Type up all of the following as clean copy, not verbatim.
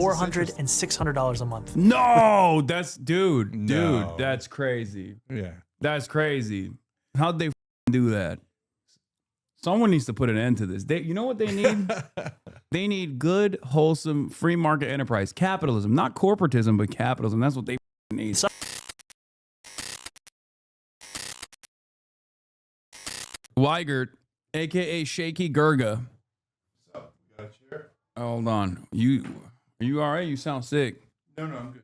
$400 and $600 a month. No, dude, No. that's crazy. Yeah. That's crazy. How'd they do that? Someone needs to put an end to this. You know what they need? They need good, wholesome, free market enterprise. Capitalism, not corporatism, but capitalism. That's what they need. Uygur, a.k.a. Shaky Gurga. What's up? You got a chair? Hold on. Are you all right? You sound sick. No, I'm good.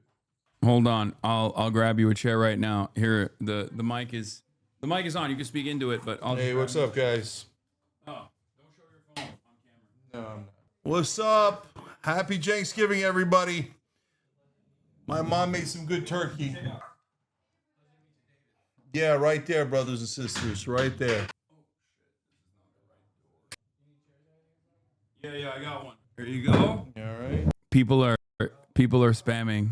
Hold on. I'll grab you a chair right now. Here, the mic is on. You can speak into it, but I'll. Hey, what's up, guys? Oh, don't show your phone on camera. No, I'm not. What's up? Happy Thanksgiving, everybody. My mom made some good turkey. Yeah, right there, brothers and sisters, right there. Yeah, I got one. Here you go. All right. People are spamming.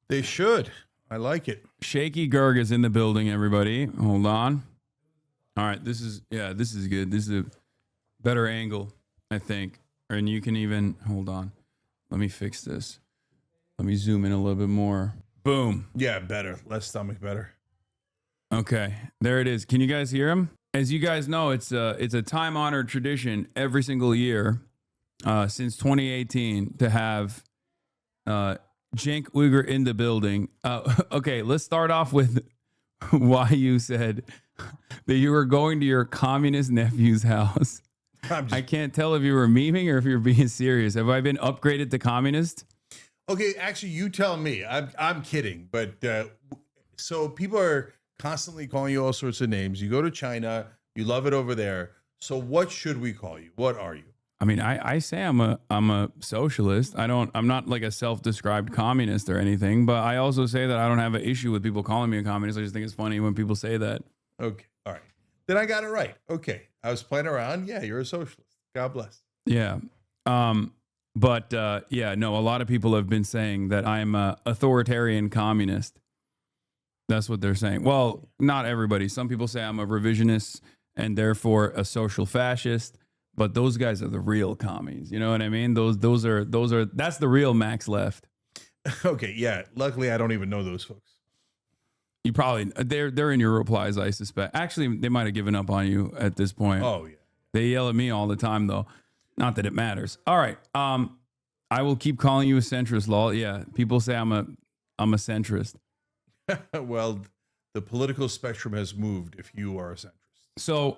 They should. I like it. Shaky Gurg is in the building, everybody. Hold on. All right, this is good. This is a better angle, I think. And you can even, hold on. Let me fix this. Let me zoom in a little bit more. Boom. Yeah, better. Less stomach better. Okay, there it is. Can you guys hear him? As you guys know, it's a time-honored tradition every single year since 2018 to have Cenk Uygur in the building. Okay, let's start off with why you said that you were going to your communist nephew's house. I can't tell if you were memeing or if you're being serious. Have I been upgraded to communist? Okay, actually, you tell me. I'm kidding, but so people are constantly calling you all sorts of names. You go to China, you love it over there. So what should we call you? What are you? I mean, I say I'm a socialist. I'm not like a self-described communist or anything, but I also say that I don't have an issue with people calling me a communist. I just think it's funny when people say that. Okay, all right. Then I got it right. Okay, I was playing around. Yeah, you're a socialist. God bless. Yeah. But yeah, no, a lot of people have been saying that I'm a authoritarian communist. That's what they're saying. Well, not everybody. Some people say I'm a revisionist and therefore a social fascist, but those guys are the real commies. You know what I mean? Those are that's the real Max Left. Okay, yeah. Luckily, I don't even know those folks. You probably they're in your replies, I suspect. Actually, they might have given up on you at this point. Oh yeah. They yell at me all the time though. Not that it matters. All right. I will keep calling you a centrist, lol. Yeah. People say I'm a centrist. Well, the political spectrum has moved if you are a centrist. So,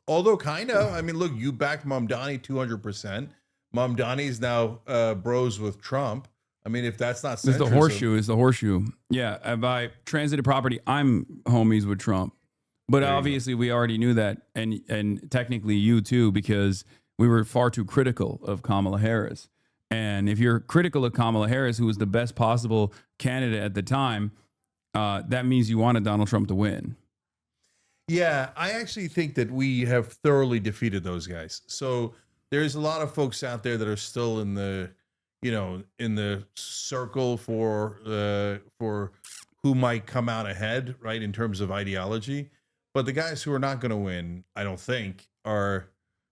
although kind of, I mean, look, you backed Mamdani 200%. Mamdani's now bros with Trump. I mean, if that's not centrist, it's the horseshoe. It's the horseshoe. Yeah. By transited property, I'm homies with Trump. But obviously, we already knew that, and technically you too, because we were far too critical of Kamala Harris. And if you're critical of Kamala Harris, who was the best possible candidate at the time, that means you wanted Donald Trump to win. Yeah, I actually think that we have thoroughly defeated those guys. So there's a lot of folks out there that are still in the, in the circle for who might come out ahead, right, in terms of ideology. But the guys who are not going to win, I don't think, are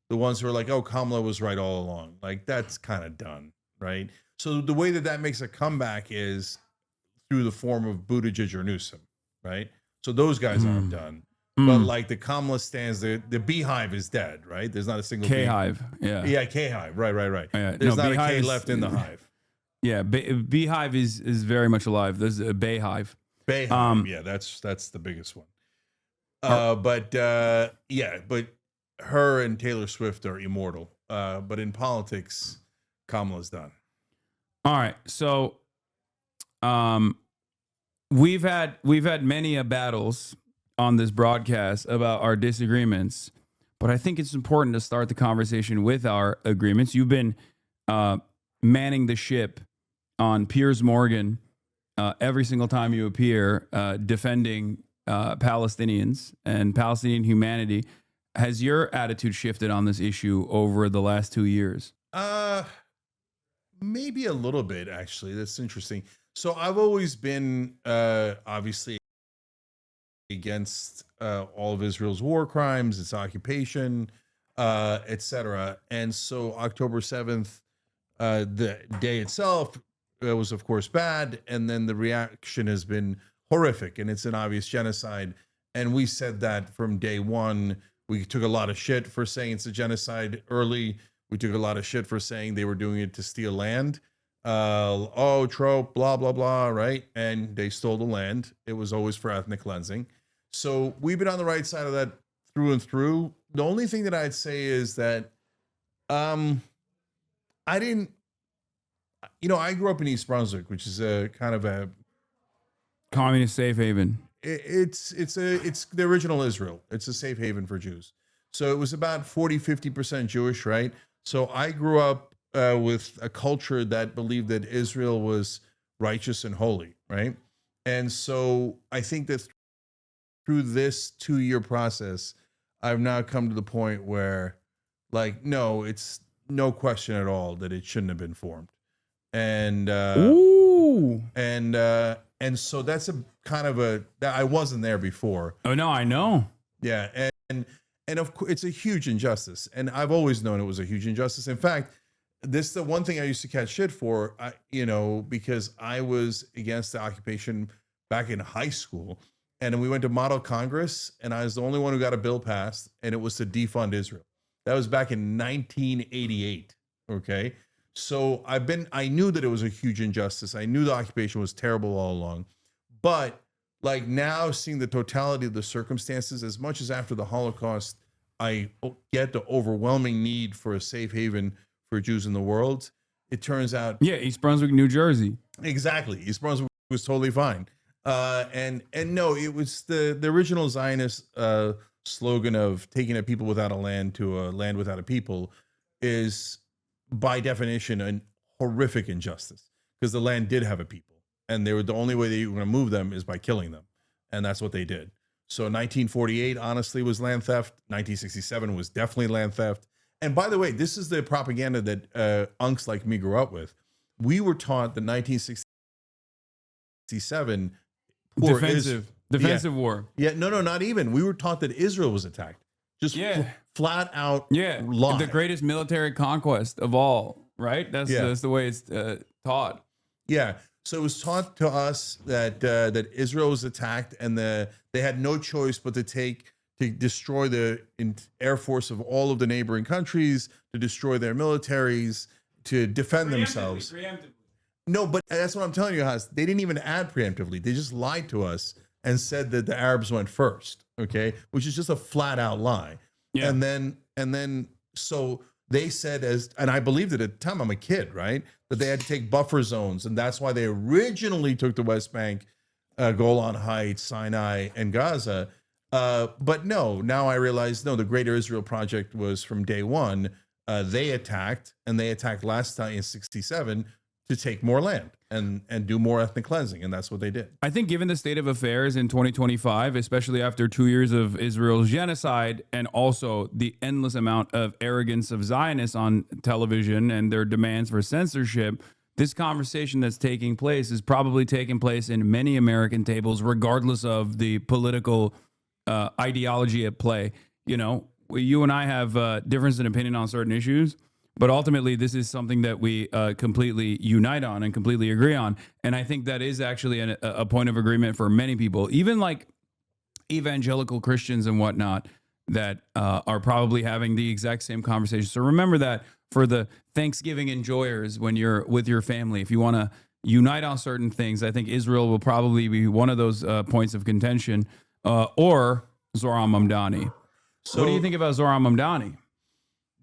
the ones who are like, oh, Kamala was right all along. Like, that's kind of done, right? So the way that makes a comeback is through the form of Buttigieg or Newsom, right? So those guys aren't done. But like the Kamala stands, the beehive is dead, right? There's not a single K-hive, yeah. Yeah, K-hive, right. Yeah, There's not a beehive K left in the hive. Yeah, beehive is very much alive. There's a bayhive. Bayhive, yeah, that's the biggest one. But her and Taylor Swift are immortal. But in politics, Kamala's done. All right, so we've had many battles on this broadcast about our disagreements, but I think it's important to start the conversation with our agreements. You've been manning the ship on Piers Morgan every single time you appear, defending Palestinians and Palestinian humanity. Has your attitude shifted on this issue over the last 2 years? Maybe a little bit, actually. That's interesting. So I've always been obviously against all of Israel's war crimes, its occupation, etc. And so October 7th The day itself was, of course, bad, and then the reaction has been horrific, and it's an obvious genocide. And we said that from day one. We took a lot of shit for saying it's a genocide early. We took a lot of shit for saying they were doing it to steal land. Oh, trope, blah, blah, blah, right? And they stole the land. It was always for ethnic cleansing. So we've been on the right side of that through and through. The only thing that I'd say is that I didn't, I grew up in East Brunswick, which is a kind of a Communist safe haven. it's the original Israel. It's a safe haven for Jews. So it was about 40-50% Jewish, right? So I grew up with a culture that believed that Israel was righteous and holy, right? And so I think that through this 2-year process, I've now come to the point where, like, no, it's no question at all that it shouldn't have been formed. And Ooh. and so that's a kind of I wasn't there before. Oh no, I know. Yeah, and of course it's a huge injustice, and I've always known it was a huge injustice. In fact, this is the one thing I used to catch shit for, because I was against the occupation back in high school, and then we went to Model Congress, and I was the only one who got a bill passed, and it was to defund Israel. That was back in 1988. Okay. So I knew that it was a huge injustice. I knew the occupation was terrible all along, but like now seeing the totality of the circumstances, as much as after the Holocaust, I get the overwhelming need for a safe haven for Jews in the world. It turns out. Yeah. East Brunswick, New Jersey. Exactly. East Brunswick was totally fine. And no, it was the original Zionist slogan of taking a people without a land to a land without a people is by definition a horrific injustice, because the land did have a people, and they were the only way that you were going to move them is by killing them, and that's what they did. So 1948 honestly was land theft. 1967 was definitely land theft. And by the way, this is the propaganda that unks like me grew up with. We were taught that 1967 defensive war. Yeah, no, not even. We were taught that Israel was attacked. Just flat out lie. The greatest military conquest of all, right? That's the way it's taught. Yeah. So it was taught to us that that Israel was attacked, and they had no choice but to destroy the air force of all of the neighboring countries, to destroy their militaries, to defend themselves. Preemptively. No, but that's what I'm telling you, Has. They didn't even add preemptively. They just lied to us and said that the Arabs went first, okay? Which is just a flat out lie. Yeah. And then so they said, and I believed it at the time, I'm a kid, right? That they had to take buffer zones, and that's why they originally took the West Bank, Golan Heights, Sinai, and Gaza. But no, now I realize, no, the Greater Israel Project was from day one. They attacked last time in 1967 to take more land and do more ethnic cleansing, and that's what they did. I think given the state of affairs in 2025, especially after 2 years of Israel's genocide, and also the endless amount of arrogance of Zionists on television and their demands for censorship, this conversation that's taking place is probably taking place in many American tables, regardless of the political ideology at play. You and I have difference in opinion on certain issues, but ultimately, this is something that we completely unite on and completely agree on. And I think that is actually a point of agreement for many people, even like evangelical Christians and whatnot, that are probably having the exact same conversation. So remember that for the Thanksgiving enjoyers, when you're with your family, if you want to unite on certain things, I think Israel will probably be one of those points of contention, or Zoran Mamdani. So, what do you think about Zoran Mamdani?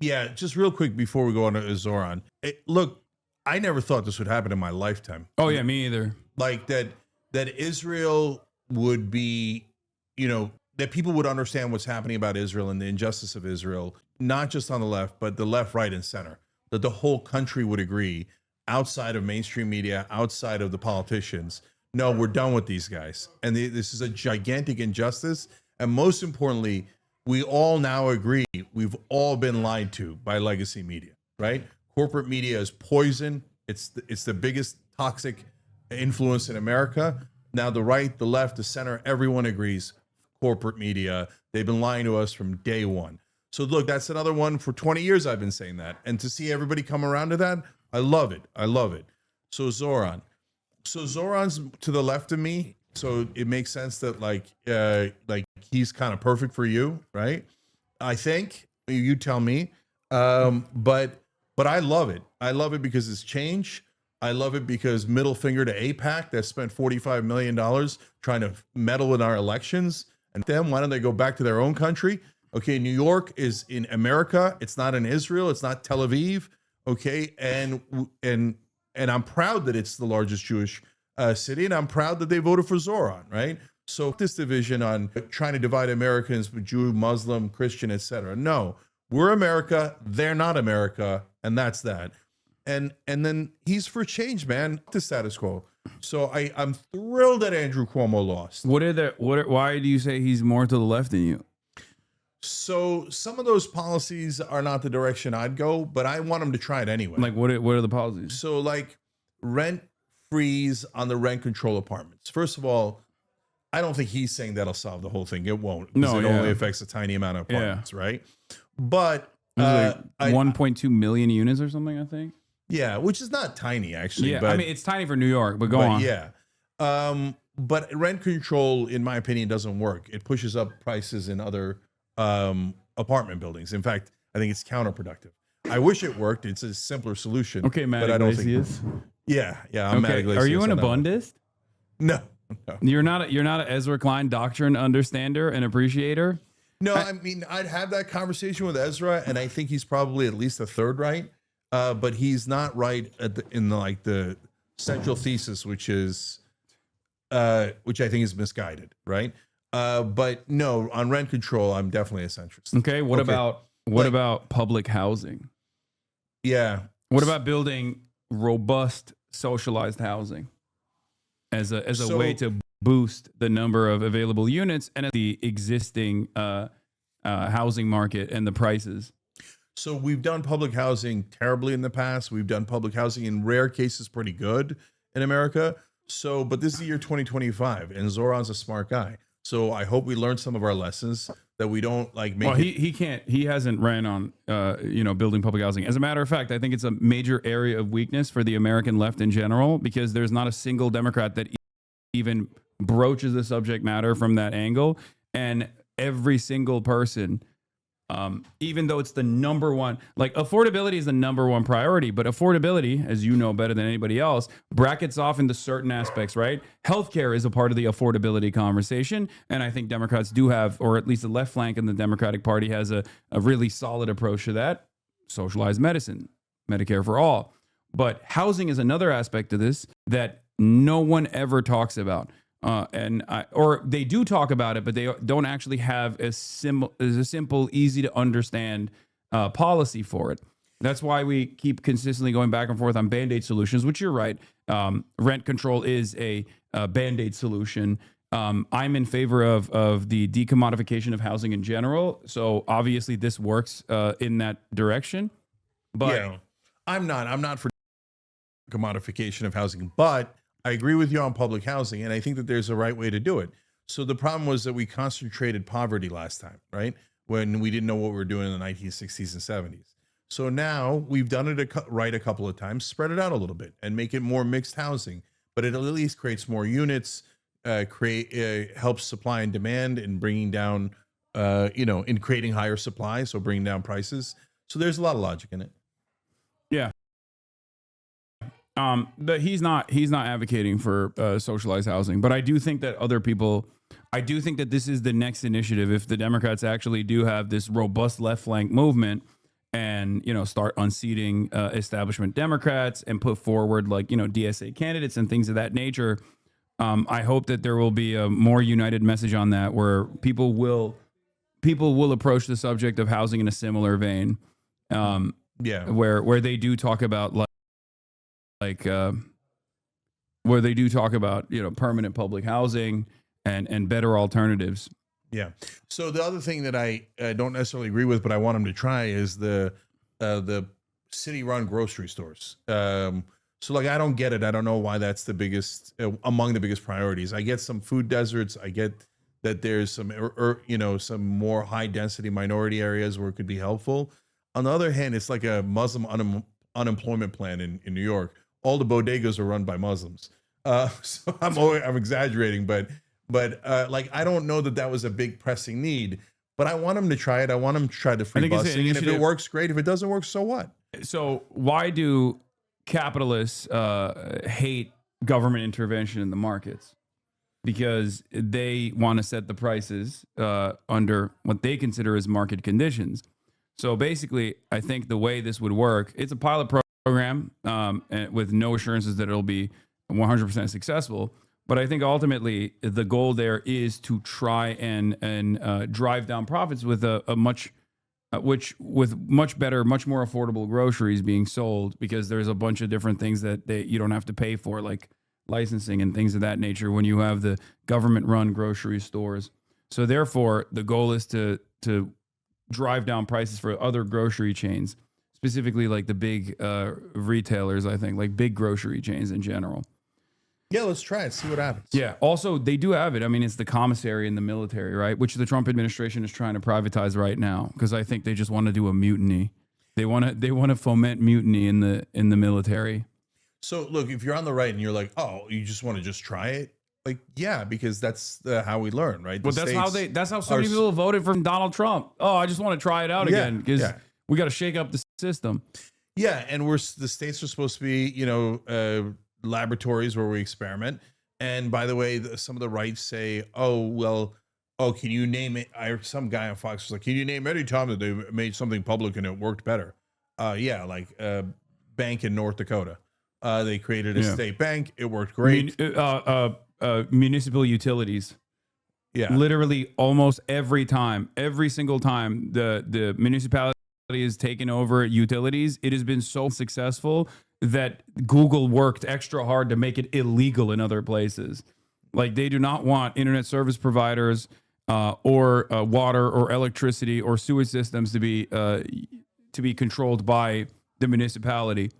Yeah, just real quick before we go on to Zoran. Look, I never thought this would happen in my lifetime. Oh yeah, me either. Like that Israel would be, that people would understand what's happening about Israel and the injustice of Israel, not just on the left, but the left, right, and center. That the whole country would agree, outside of mainstream media, outside of the politicians, no, we're done with these guys. And this is a gigantic injustice. And most importantly, we all now agree we've all been lied to by legacy media, right? Corporate media is poison. It's the biggest toxic influence in America. Now the right, the left, the center, everyone agrees corporate media. They've been lying to us from day one. So look, that's another one. For 20 years I've been saying that. And to see everybody come around to that, I love it. I love it. So Zoran. So Zoran's to the left of me. So it makes sense that like he's kind of perfect for you, right? I think you tell me. But I love it. I love it because it's change. I love it because middle finger to AIPAC that spent $45 million trying to meddle in our elections. And then why don't they go back to their own country? Okay, New York is in America. It's not in Israel. It's not Tel Aviv. Okay, and I'm proud that it's the largest Jewish city, and I'm proud that they voted for Zoran, right? So this division on trying to divide Americans, Jew, Muslim, Christian, etc. No, we're America. They're not America, and that's that. And then he's for change, man. The status quo. So I'm thrilled that Andrew Cuomo lost. Why do you say he's more to the left than you? So some of those policies are not the direction I'd go, but I want him to try it anyway. Like what are the policies? So like rent freeze on the rent control apartments. First of all, I don't think he's saying that'll solve the whole thing. It won't. No, it only affects a tiny amount of apartments, right? But like 1.2 million units or something, I think. Yeah, which is not tiny actually. Yeah, but, I mean it's tiny for New York, but go on. Yeah. But rent control, in my opinion, doesn't work. It pushes up prices in other apartment buildings. In fact, I think it's counterproductive. I wish it worked. It's a simpler solution. Okay, Matt but I don't Iglesias. think. Yeah. I'm Matt Iglesias. Are you an Abundist? No. You're not an Ezra Klein doctrine understander and appreciator? No, I mean I'd have that conversation with Ezra, and I think he's probably at least a third right. But he's not right in the central thesis, which I think is misguided, right? But no, on rent control, I'm definitely a centrist. Okay, what about public housing? Yeah. What about building robust socialized housing as a way to boost the number of available units and the existing housing market and the prices? So we've done public housing terribly in the past. We've done public housing in rare cases pretty good in America. So, but this is the year 2025, and Zoran's a smart guy. So I hope we learn some of our lessons that we don't like make. Well, he hasn't ran on building public housing. As a matter of fact, I think it's a major area of weakness for the American left in general, because there's not a single Democrat that even broaches the subject matter from that angle, and every single person. Even though it's the number one, like affordability is the number one priority, but affordability, as you know better than anybody else, brackets off into certain aspects, right? Healthcare is a part of the affordability conversation. And I think Democrats do have, or at least the left flank in the Democratic Party has a really solid approach to that. Socialized medicine, Medicare for all. But housing is another aspect of this that no one ever talks about. Or they do talk about it, but they don't actually have a simple, easy to understand policy for it. That's why we keep consistently going back and forth on Band-Aid solutions, which you're right. Rent control is a Band-Aid solution. I'm in favor of the decommodification of housing in general. So obviously this works in that direction. But yeah, I'm not for commodification of housing, but I agree with you on public housing, and I think that there's a right way to do it. So the problem was that we concentrated poverty last time, right? When we didn't know what we were doing in the 1960s and 70s. So now we've done it right a couple of times, spread it out a little bit and make it more mixed housing, but it at least creates more units, helps supply and demand in bringing down, in creating higher supply, so bringing down prices. So there's a lot of logic in it. Yeah. But he's not advocating for socialized housing. But I do think that I do think that this is the next initiative. If the Democrats actually do have this robust left flank movement and, start unseating establishment Democrats and put forward DSA candidates and things of that nature, I hope that there will be a more united message on that, where people will approach the subject of housing in a similar vein. Where they do talk about where they do talk about permanent public housing and better alternatives. Yeah. So the other thing that I don't necessarily agree with, but I want them to try, is the city-run grocery stores. So I don't get it. I don't know why that's the biggest among the biggest priorities. I get some food deserts. I get that there's some some more high-density minority areas where it could be helpful. On the other hand, it's like a Muslim unemployment plan in New York, all the bodegas are run by Muslims. So I'm exaggerating, but like I don't know that was a big pressing need. But I want them to try it. I want them to try the free busing, and if it works, great. If it doesn't work, so what? So why do capitalists hate government intervention in the markets? Because they want to set the prices under what they consider as market conditions. So basically, I think the way this would work, it's a pilot program with no assurances that it'll be 100% successful. But I think ultimately the goal there is to try and drive down profits with with much better, much more affordable groceries being sold, because there's a bunch of different things that you don't have to pay for, like licensing and things of that nature when you have the government-run grocery stores. So therefore, the goal is to drive down prices for other grocery chains, specifically like the big retailers, I think, like big grocery chains in general. Yeah, let's try it. See what happens. Yeah. Also, they do have it. I mean, it's the commissary in the military, right? Which the Trump administration is trying to privatize right now, because I think they just want to do a mutiny. They want to foment mutiny in the military. So look, if you're on the right and you're like, oh, you just want to just try it, like, yeah, because that's how we learn, right? But that's how so many people voted for Donald Trump. Oh, I just want to try it out again because we got to shake up the system. Yeah, and the states are supposed to be, laboratories where we experiment. And by the way, some of the rights say, can you name it? Some guy on Fox was like, can you name any time that they made something public and it worked better? Like a bank in North Dakota. They created a state bank. It worked great. Municipal utilities. Yeah. Literally almost every single time the municipality has taken over utilities, it has been so successful that Google worked extra hard to make it illegal in other places. Like, they do not want internet service providers or water or electricity or sewage systems to be controlled by the municipality.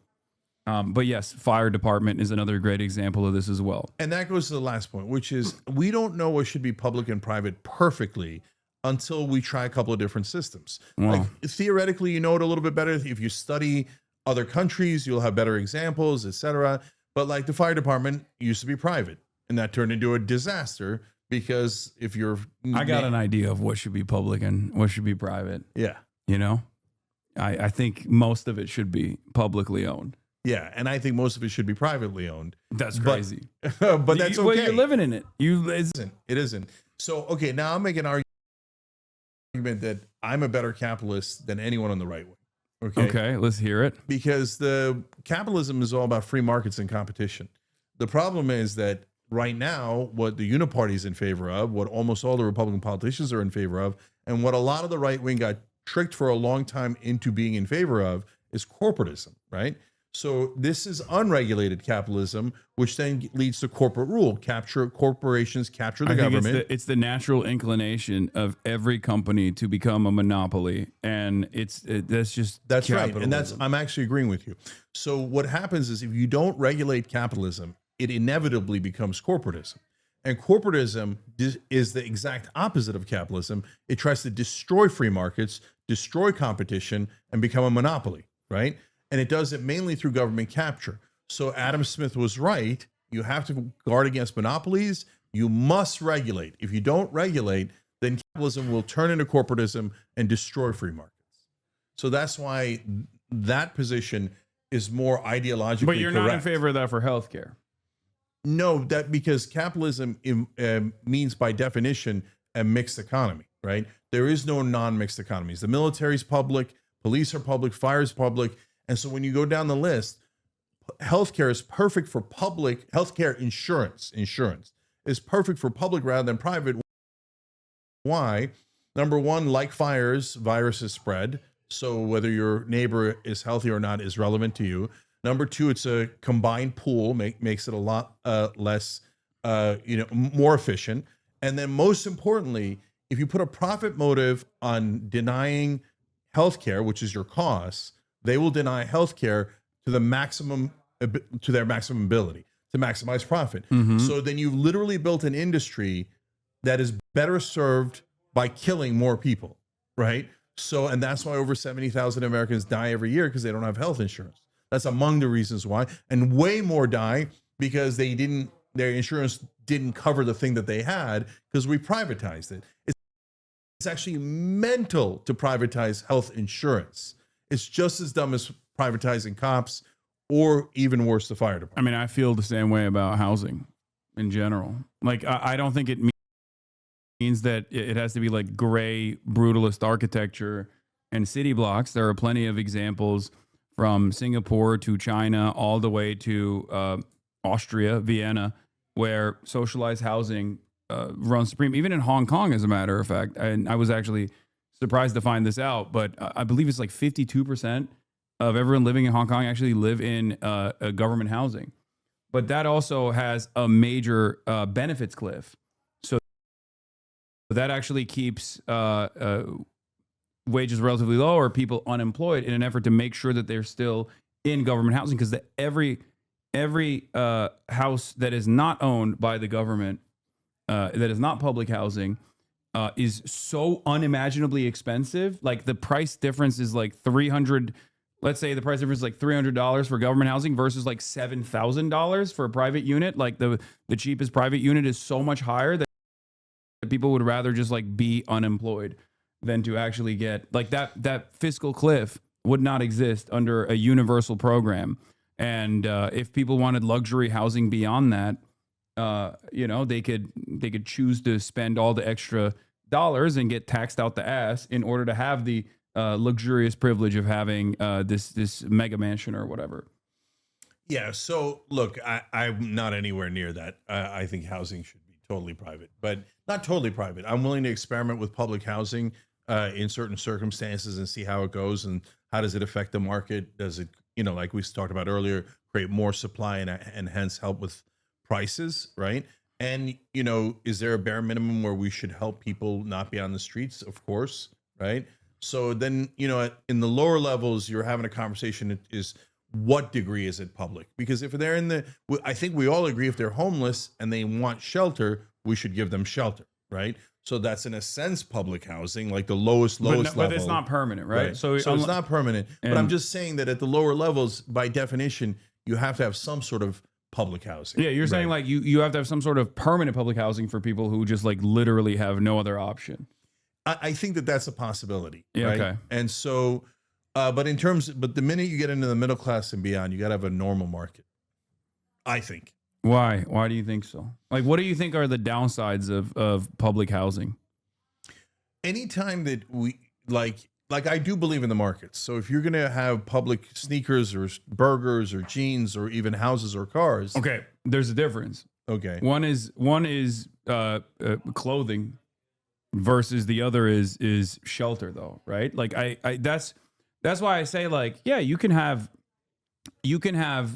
But yes, fire department is another great example of this as well. And that goes to the last point, which is we don't know what should be public and private perfectly until we try a couple of different systems. Wow. Like, theoretically, you know it a little bit better. If you study other countries, you'll have better examples, etc. But like the fire department used to be private, and that turned into a disaster because if you're... I got an idea of what should be public and what should be private. Yeah. You know, I think most of it should be publicly owned. Yeah, and I think most of it should be privately owned. That's crazy. But that's okay. Well, you're living in it. It isn't. So, okay, now I'm making an argument that I'm a better capitalist than anyone on the right wing. Okay, let's hear it. Because the capitalism is all about free markets and competition. The problem is that right now, what the Uniparty is in favor of, what almost all the Republican politicians are in favor of, and what a lot of the right wing got tricked for a long time into being in favor of is corporatism, right? So this is unregulated capitalism, which then leads to corporate rule. Corporations capture the government. It's the natural inclination of every company to become a monopoly, and that's right. And I'm actually agreeing with you. So what happens is if you don't regulate capitalism, it inevitably becomes corporatism. And corporatism is the exact opposite of capitalism. It tries to destroy free markets, destroy competition, and become a monopoly, right? And it does it mainly through government capture. So Adam Smith was right. You have to guard against monopolies. You must regulate. If you don't regulate, then capitalism will turn into corporatism and destroy free markets. So that's why that position is more ideologically correct. But you're not in favor of that for healthcare. No, because capitalism means by definition a mixed economy, right? There is no non-mixed economies. The military's public, police are public, fire is public. And so when you go down the list, healthcare is perfect for public. Healthcare insurance is perfect for public rather than private. Why? Number one, like fires, viruses spread. So whether your neighbor is healthy or not is relevant to you. Number two, it's a combined pool, makes it a lot less, more efficient. And then most importantly, if you put a profit motive on denying healthcare, which is your costs, they will deny healthcare to their maximum ability to maximize profit. Mm-hmm. So then you've literally built an industry that is better served by killing more people, right? So, and that's why over 70,000 Americans die every year because they don't have health insurance. That's among the reasons why. And way more die because their insurance didn't cover the thing that they had because we privatized it. It's actually mental to privatize health insurance. It's just as dumb as privatizing cops, or even worse, the fire department. I mean, I feel the same way about housing in general. Like, I don't think it means that it has to be like gray, brutalist architecture and city blocks. There are plenty of examples from Singapore to China, all the way to Austria, Vienna, where socialized housing runs supreme. Even in Hong Kong, as a matter of fact. And I was actually surprised to find this out, but I believe it's like 52% of everyone living in Hong Kong actually live in a government housing. But that also has a major benefits cliff. So that actually keeps wages relatively low or people unemployed in an effort to make sure that they're still in government housing, because every house that is not owned by the government, that is not public housing, is so unimaginably expensive. Like the price difference is like $300. Let's say the price difference is like $300 for government housing versus like $7,000 for a private unit. Like the cheapest private unit is so much higher that people would rather just like be unemployed than to actually get like that fiscal cliff would not exist under a universal program. And if people wanted luxury housing beyond that, they could choose to spend all the extra dollars and get taxed out the ass in order to have the luxurious privilege of having this mega mansion or whatever. Yeah. So look, I'm not anywhere near that. I think housing should be totally private, but not totally private. I'm willing to experiment with public housing in certain circumstances and see how it goes and how does it affect the market. Does it, like we talked about earlier, create more supply and hence help with prices, right? And, is there a bare minimum where we should help people not be on the streets? Of course, right? So then, in the lower levels, you're having a conversation is what degree is it public? Because if they're I think we all agree if they're homeless and they want shelter, we should give them shelter, right? So that's in a sense public housing, like the lowest level. But it's not permanent, right? So it's not permanent. But I'm just saying that at the lower levels, by definition, you have to have some sort of public housing. Yeah, you're saying like you have to have some sort of permanent public housing for people who just like literally have no other option. I think that's a possibility. Yeah, right? okay. And so, but the minute you get into the middle class and beyond, you got to have a normal market, I think. Why? Why do you think so? Like, what do you think are the downsides of public housing? Anytime that we like I do believe in the markets. So if you're going to have public sneakers or burgers or jeans or even houses or cars. Okay. There's a difference. Okay. One is clothing versus the other is shelter, though. Right. Like that's why I say like, yeah, you can have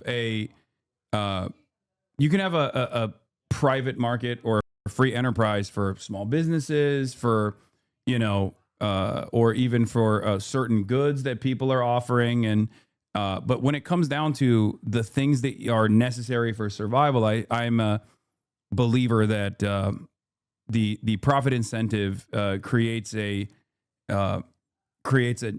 a private market or a free enterprise for small businesses, for, or even for certain goods that people are offering. And but when it comes down to the things that are necessary for survival, I'm a believer that the profit incentive creates a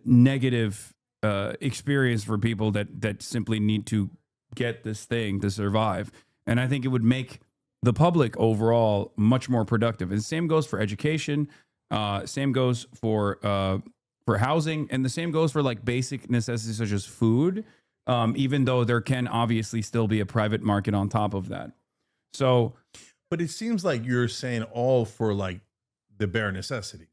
negative experience for people that simply need to get this thing to survive. And I think it would make the public overall much more productive. And the same goes for education. Same goes for housing, and the same goes for like basic necessities such as food. Even though there can obviously still be a private market on top of that. So, but it seems like you're saying all for like the bare necessities,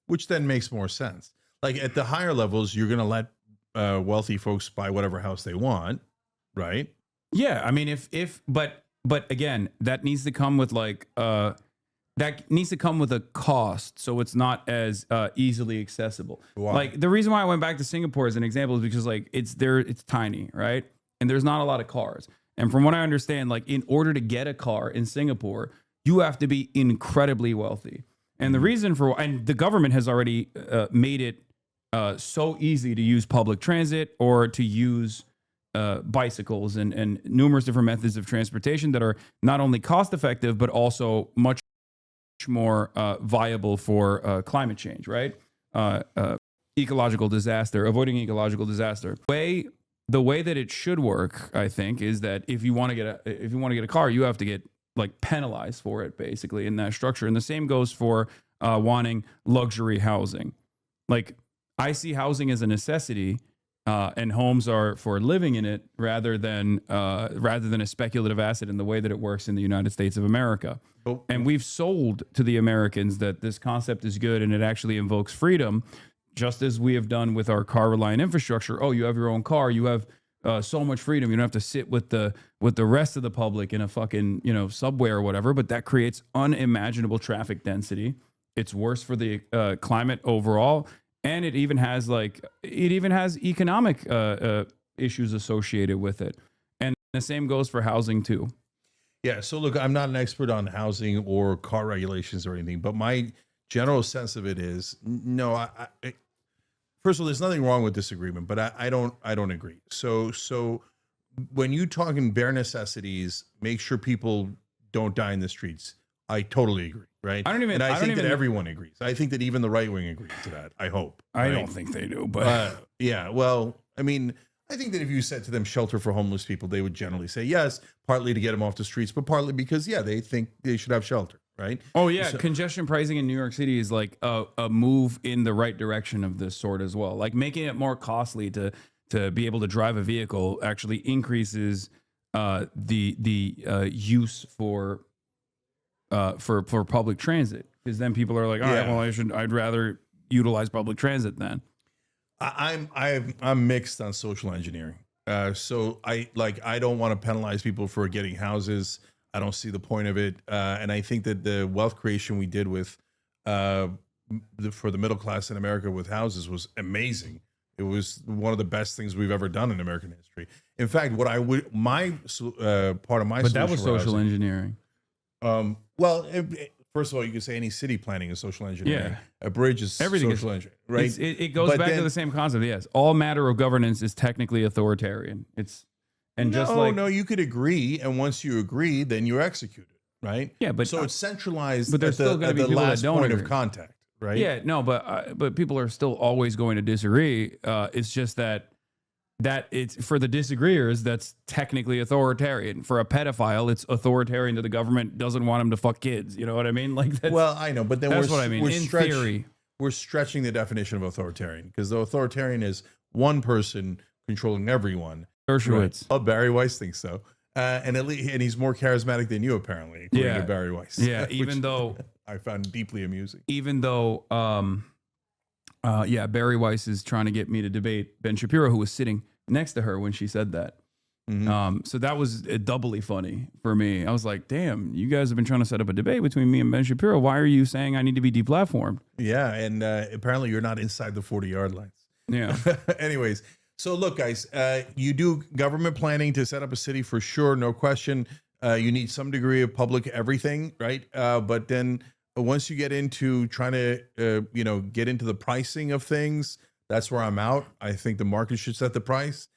which then makes more sense. Like at the higher levels, you're going to let wealthy folks buy whatever house they want, right? Yeah, I mean, but again, that needs to come with like that needs to come with a cost, so it's not as easily accessible. Wow. Like the reason why I went back to Singapore as an example is because like it's tiny, right? And there's not a lot of cars. And from what I understand, like in order to get a car in Singapore, you have to be incredibly wealthy. And the reason and the government has already made it so easy to use public transit or to use bicycles and numerous different methods of transportation that are not only cost effective, but also much more viable for climate change, right? Avoiding ecological disaster. the way that it should work, I think, is that if you want to get a car, you have to get like penalized for it, basically, in that structure. And the same goes for wanting luxury housing. Like, I see housing as a necessity, and homes are for living in it rather than a speculative asset in the way that it works in the United States of America. And we've sold to the Americans that this concept is good and it actually invokes freedom, just as we have done with our car-reliant infrastructure. Oh, you have your own car, you have so much freedom. You don't have to sit with the rest of the public in a fucking subway or whatever. But that creates unimaginable traffic density. It's worse for the climate overall, and it even has economic issues associated with it. And the same goes for housing too. Yeah. So look, I'm not an expert on housing or car regulations or anything, but my general sense of it is no. First of all, there's nothing wrong with this agreement, but I don't agree. So when you talk in bare necessities, make sure people don't die in the streets. I totally agree. Right. I think that everyone agrees. I think that even the right wing agrees to that. I hope. I don't think they do, but yeah. Well, I mean, I think that if you said to them shelter for homeless people, they would generally say yes, partly to get them off the streets, but partly because, they think they should have shelter. Right. Oh, yeah. So, congestion pricing in New York City is like a move in the right direction of this sort as well. Like making it more costly to be able to drive a vehicle actually increases the use for public transit, because then people are like, all right, well, I'd rather utilize public transit then. I'm mixed on social engineering. So I don't want to penalize people for getting houses. I don't see the point of it. And I think that the wealth creation we did with for the middle class in America with houses was amazing. It was one of the best things we've ever done in American history. In fact, what I would part of my but that was social engineering. Well, first of all, you could say any city planning is social engineering. Yeah. A bridge is everything social engineering, right? It goes back to the same concept. Yes, all matter of governance is technically authoritarian. No, you could agree, and once you agree, then you execute it, right? Yeah, but so it's centralized. But there's still going to be people last that don't point agree. Of contact, right? Yeah, no, but people are still always going to disagree. It's just that it's for the disagreeers, that's technically authoritarian. For a pedophile, it's authoritarian that the government doesn't want him to fuck kids. You know what I mean? Like, well, I know, but then that's what I mean. In theory, we're stretching the definition of authoritarian, because the authoritarian is one person controlling everyone. Dershowitz. Right. Oh, Barry Weiss thinks so, and he's more charismatic than you, apparently, according to Barry Weiss. Yeah, even though I found deeply amusing. Even though, Barry Weiss is trying to get me to debate Ben Shapiro, who was sitting next to her when she said that. Mm-hmm. So that was doubly funny for me. I was like, damn, you guys have been trying to set up a debate between me and Ben Shapiro. Why are you saying I need to be deplatformed? Yeah, and apparently you're not inside the 40-yard lines. Yeah. Anyways, so look, guys, you do government planning to set up a city for sure, no question. You need some degree of public everything, right? But then once you get into trying to, get into the pricing of things, that's where I'm out. I think the market should set the price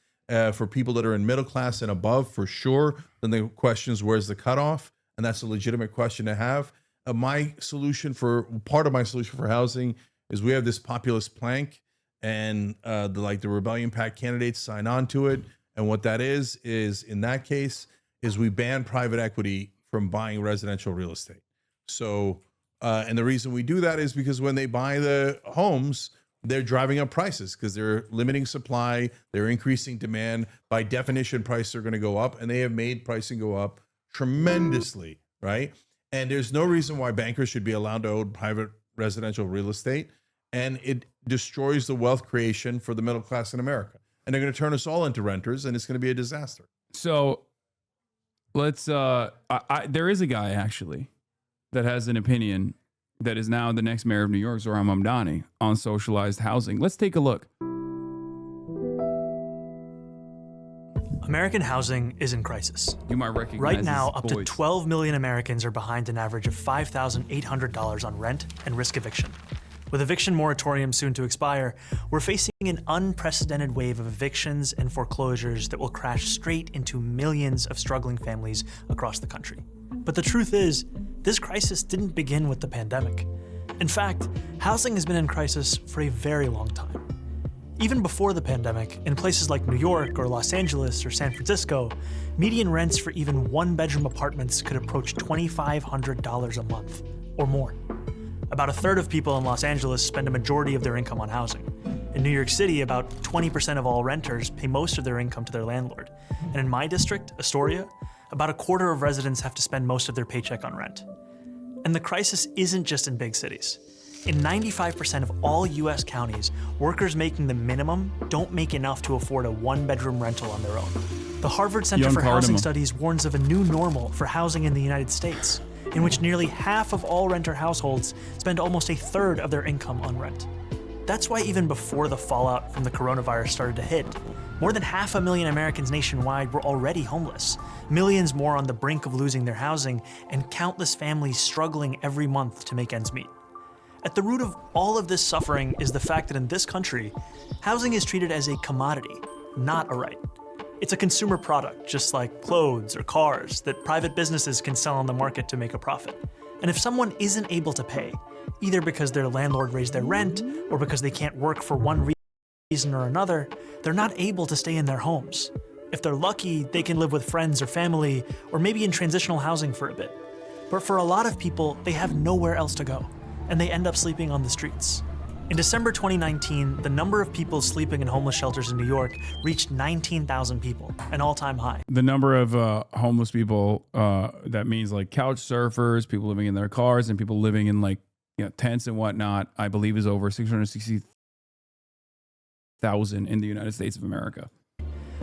for people that are in middle class and above, for sure. Then the question is, where's the cutoff? And that's a legitimate question to have. Part of my solution for housing is we have this populist plank, and the Rebellion PAC candidates sign on to it. And what that is in that case is we ban private equity from buying residential real estate. So, and the reason we do that is because when they buy the homes, they're driving up prices because they're limiting supply, they're increasing demand. By definition, prices are going to go up, and they have made pricing go up tremendously, right? And there's no reason why bankers should be allowed to own private residential real estate, and it destroys the wealth creation for the middle class in America. And they're going to turn us all into renters, and it's going to be a disaster. So let's, there is a guy actually that has an opinion that is now the next mayor of New York, Zohran Mamdani, on socialized housing. Let's take a look. American housing is in crisis. You might recognize right now, his up voice. to 12 million Americans are behind an average of $5,800 on rent and risk eviction. With eviction moratorium soon to expire, we're facing an unprecedented wave of evictions and foreclosures that will crash straight into millions of struggling families across the country. But the truth is, this crisis didn't begin with the pandemic. In fact, housing has been in crisis for a very long time. Even before the pandemic, in places like New York or Los Angeles or San Francisco, median rents for even one-bedroom apartments could approach $2,500 a month or more. About a third of people in Los Angeles spend a majority of their income on housing. In New York City, about 20% of all renters pay most of their income to their landlord. And in my district, Astoria, about a quarter of residents have to spend most of their paycheck on rent. And the crisis isn't just in big cities. In 95% of all US counties, workers making the minimum don't make enough to afford a one-bedroom rental on their own. The Harvard Center for Housing Studies warns of a new normal for housing in the United States, in which nearly half of all renter households spend almost a third of their income on rent. That's why even before the fallout from the coronavirus started to hit, more than 500,000 Americans nationwide were already homeless, millions more on the brink of losing their housing, and countless families struggling every month to make ends meet. At the root of all of this suffering is the fact that in this country, housing is treated as a commodity, not a right. It's a consumer product, just like clothes or cars, that private businesses can sell on the market to make a profit. And if someone isn't able to pay, either because their landlord raised their rent or because they can't work for one reason or another, they're not able to stay in their homes. If they're lucky, they can live with friends or family, or maybe in transitional housing for a bit. But for a lot of people, they have nowhere else to go, and they end up sleeping on the streets. In December 2019, the number of people sleeping in homeless shelters in New York reached 19,000 people, an all-time high. The number of homeless people, that means like couch surfers, people living in their cars, and people living in like tents and whatnot, I believe is over 660,000 in the United States of America.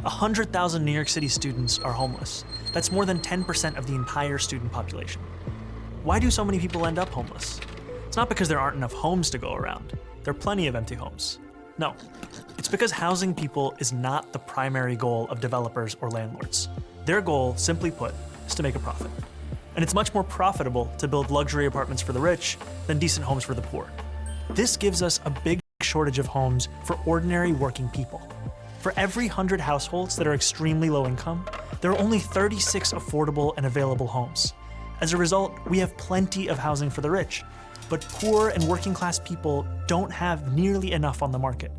100,000 New York City students are homeless. That's more than 10% of the entire student population. Why do so many people end up homeless? It's not because there aren't enough homes to go around. There are plenty of empty homes. No, it's because housing people is not the primary goal of developers or landlords. Their goal, simply put, is to make a profit. And it's much more profitable to build luxury apartments for the rich than decent homes for the poor. This gives us a big shortage of homes for ordinary working people. For every 100 households that are extremely low income, there are only 36 affordable and available homes. As a result, we have plenty of housing for the rich, but poor and working class people don't have nearly enough on the market.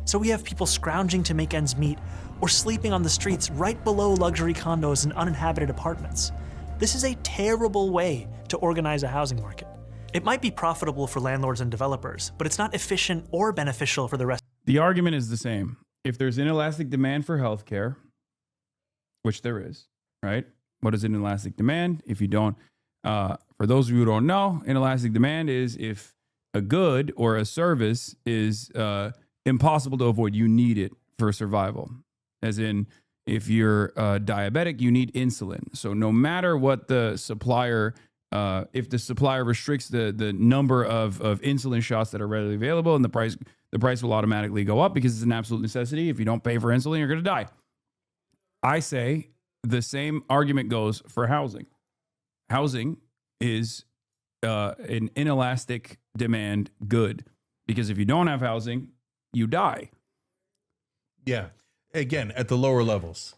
So we have people scrounging to make ends meet or sleeping on the streets right below luxury condos and uninhabited apartments. This is a terrible way to organize a housing market. It might be profitable for landlords and developers, but it's not efficient or beneficial for the rest. The argument is the same. If there's inelastic demand for healthcare, which there is, right? What is inelastic demand? If you don't, for those of you who don't know, inelastic demand is if a good or a service is impossible to avoid, you need it for survival. As in, if you're diabetic, you need insulin. So no matter what the supplier, if the supplier restricts the number of insulin shots that are readily available, and the price will automatically go up because it's an absolute necessity. If you don't pay for insulin, you're going to die. I say the same argument goes for housing. Housing is an inelastic demand good, because if you don't have housing, you die. Yeah. Again, at the lower levels.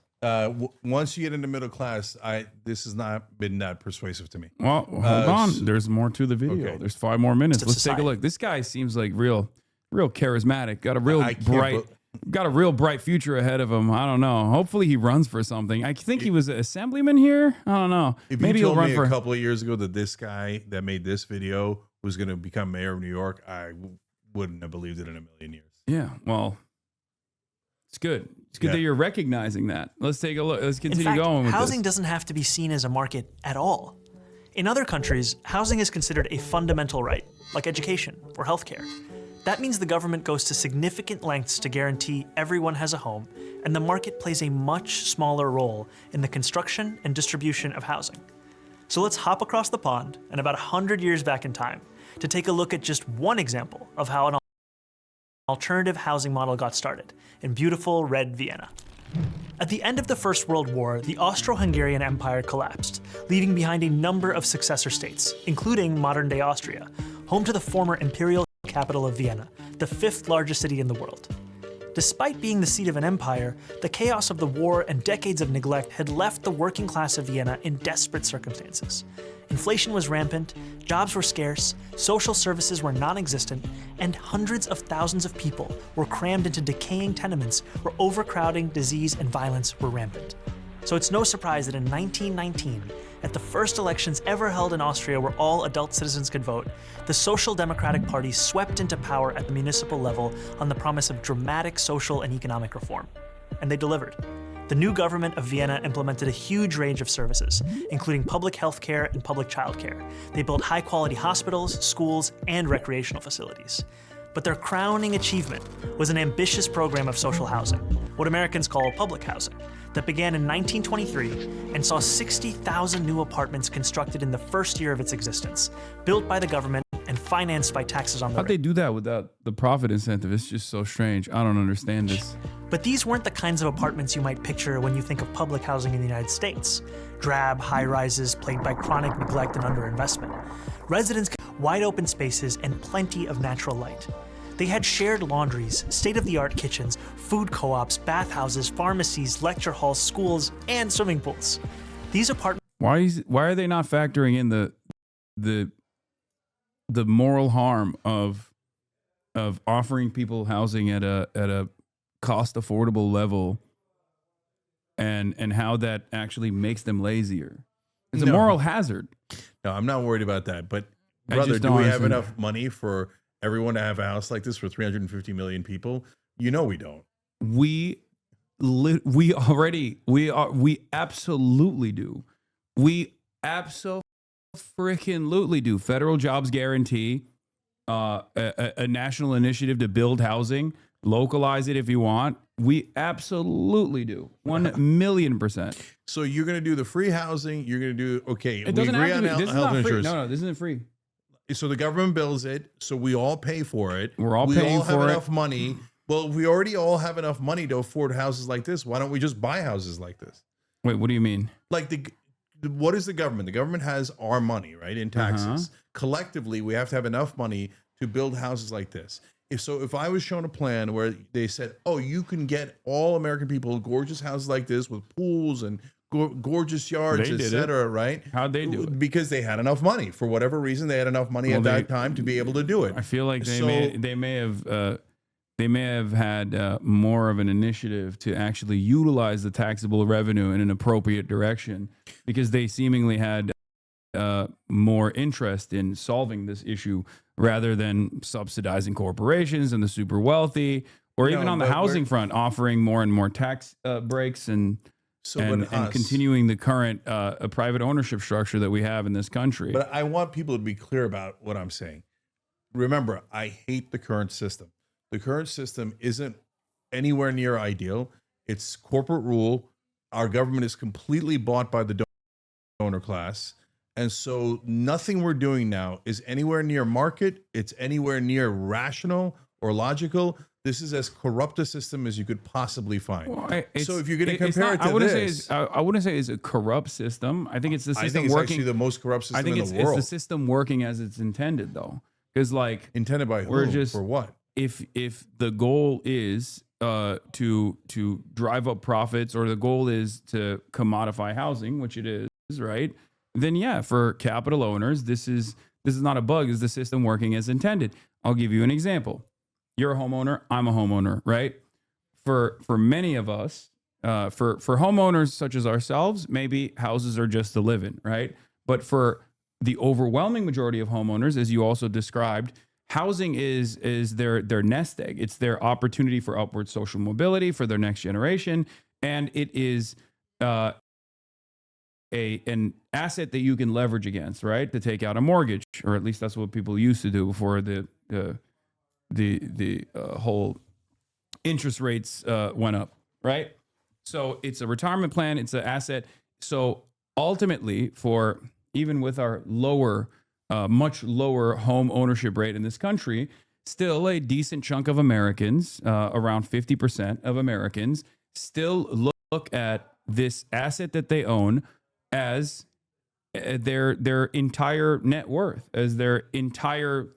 Once you get into middle class, this has not been that persuasive to me. Well, hold on. There's more to the video. Okay. There's 5 more minutes. Let's take a look. This guy seems like real charismatic. Got a real bright future ahead of him. I don't know. Hopefully he runs for something. I think he was an assemblyman here. I don't know. If maybe he'll run for a couple of years ago that this guy that made this video was going to become mayor of New York, I wouldn't have believed it in a million years. Yeah. Well, it's good. It's good that you're recognizing that. Let's take a look. Let's continue going with housing this. Doesn't have to be seen as a market at all. In other countries, housing is considered a fundamental right, like education or healthcare. That means the government goes to significant lengths to guarantee everyone has a home, and the market plays a much smaller role in the construction and distribution of housing. So let's hop across the pond and about 100 years back in time to take a look at just one example of how an alternative housing model got started in beautiful red Vienna. At the end of the First World War, the Austro-Hungarian Empire collapsed, leaving behind a number of successor states, including modern-day Austria, home to the former imperial capital of Vienna, the 5th largest city in the world. Despite being the seat of an empire, the chaos of the war and decades of neglect had left the working class of Vienna in desperate circumstances. Inflation was rampant, jobs were scarce, social services were non-existent, and hundreds of thousands of people were crammed into decaying tenements where overcrowding, disease, and violence were rampant. So it's no surprise that in 1919, at the first elections ever held in Austria where all adult citizens could vote, the Social Democratic Party swept into power at the municipal level on the promise of dramatic social and economic reform. And they delivered. The new government of Vienna implemented a huge range of services, including public health care and public child care. They built high-quality hospitals, schools, and recreational facilities. But their crowning achievement was an ambitious program of social housing, what Americans call public housing, that began in 1923 and saw 60,000 new apartments constructed in the first year of its existence, built by the government and financed by taxes on the How'd they do that without the profit incentive? It's just so strange. I don't understand this. But these weren't the kinds of apartments you might picture when you think of public housing in the United States. Drab high-rises plagued by chronic neglect and underinvestment. Residents had wide open spaces and plenty of natural light. They had shared laundries, state-of-the-art kitchens, food co-ops, bathhouses, pharmacies, lecture halls, schools, and swimming pools. These apartments... Why are they not factoring in the moral harm of offering people housing at a cost affordable level and how that actually makes them lazier? It's a moral hazard. No, I'm not worried about that. But brother, do we have enough money for everyone to have a house like this for 350 million people? You know we don't. We absolutely do. We absolutely do. Federal jobs guarantee, a national initiative to build housing, localize it if you want. We absolutely do. 1,000,000%. So you're going to do the free housing. You're going to do, okay. It doesn't have to be. This is not free. Insurance. No, this isn't free. So the government builds it. So we all pay for it. We're all paying for it. We all have enough money. Well, if we already all have enough money to afford houses like this, why don't we just buy houses like this? Wait, what do you mean? Like what is the government? The government has our money, right? In taxes. Collectively, we have to have enough money to build houses like this. If I was shown a plan where they said, oh, you can get all American people gorgeous houses like this with pools and gorgeous yards, etc., right? How'd they do it? Because they had enough money. For whatever reason, they had enough money at that time to be able to do it. I feel like they may have had more of an initiative to actually utilize the taxable revenue in an appropriate direction, because they seemingly had more interest in solving this issue rather than subsidizing corporations and the super wealthy, or even on the housing front, offering more and more tax breaks and continuing the current private ownership structure that we have in this country. But I want people to be clear about what I'm saying. Remember, I hate the current system. The current system isn't anywhere near ideal. It's corporate rule. Our government is completely bought by the donor class. And so nothing we're doing now is anywhere near market. It's anywhere near rational or logical. This is as corrupt a system as you could possibly find. Well, so if you're going to compare it to I wouldn't say it's a corrupt system. I think it's the system I think it's working. actually the most corrupt system in the world. It's the system working as it's intended, though. Because intended by who? For what? If the goal is to drive up profits, or the goal is to commodify housing, which it is, right? Then yeah, for capital owners, this is not a bug. Is the system working as intended? I'll give you an example. You're a homeowner. I'm a homeowner, right? For many of us, for homeowners such as ourselves, maybe houses are just to live in, right? But for the overwhelming majority of homeowners, as you also described, housing is their nest egg. It's their opportunity for upward social mobility for their next generation, and it is an asset that you can leverage against, right? To take out a mortgage, or at least that's what people used to do before the whole interest rates went up, right? So it's a retirement plan. It's an asset. So ultimately, for even with our much lower home ownership rate in this country, still a decent chunk of Americans, around 50% of Americans, still look at this asset that they own as their entire net worth, as their entire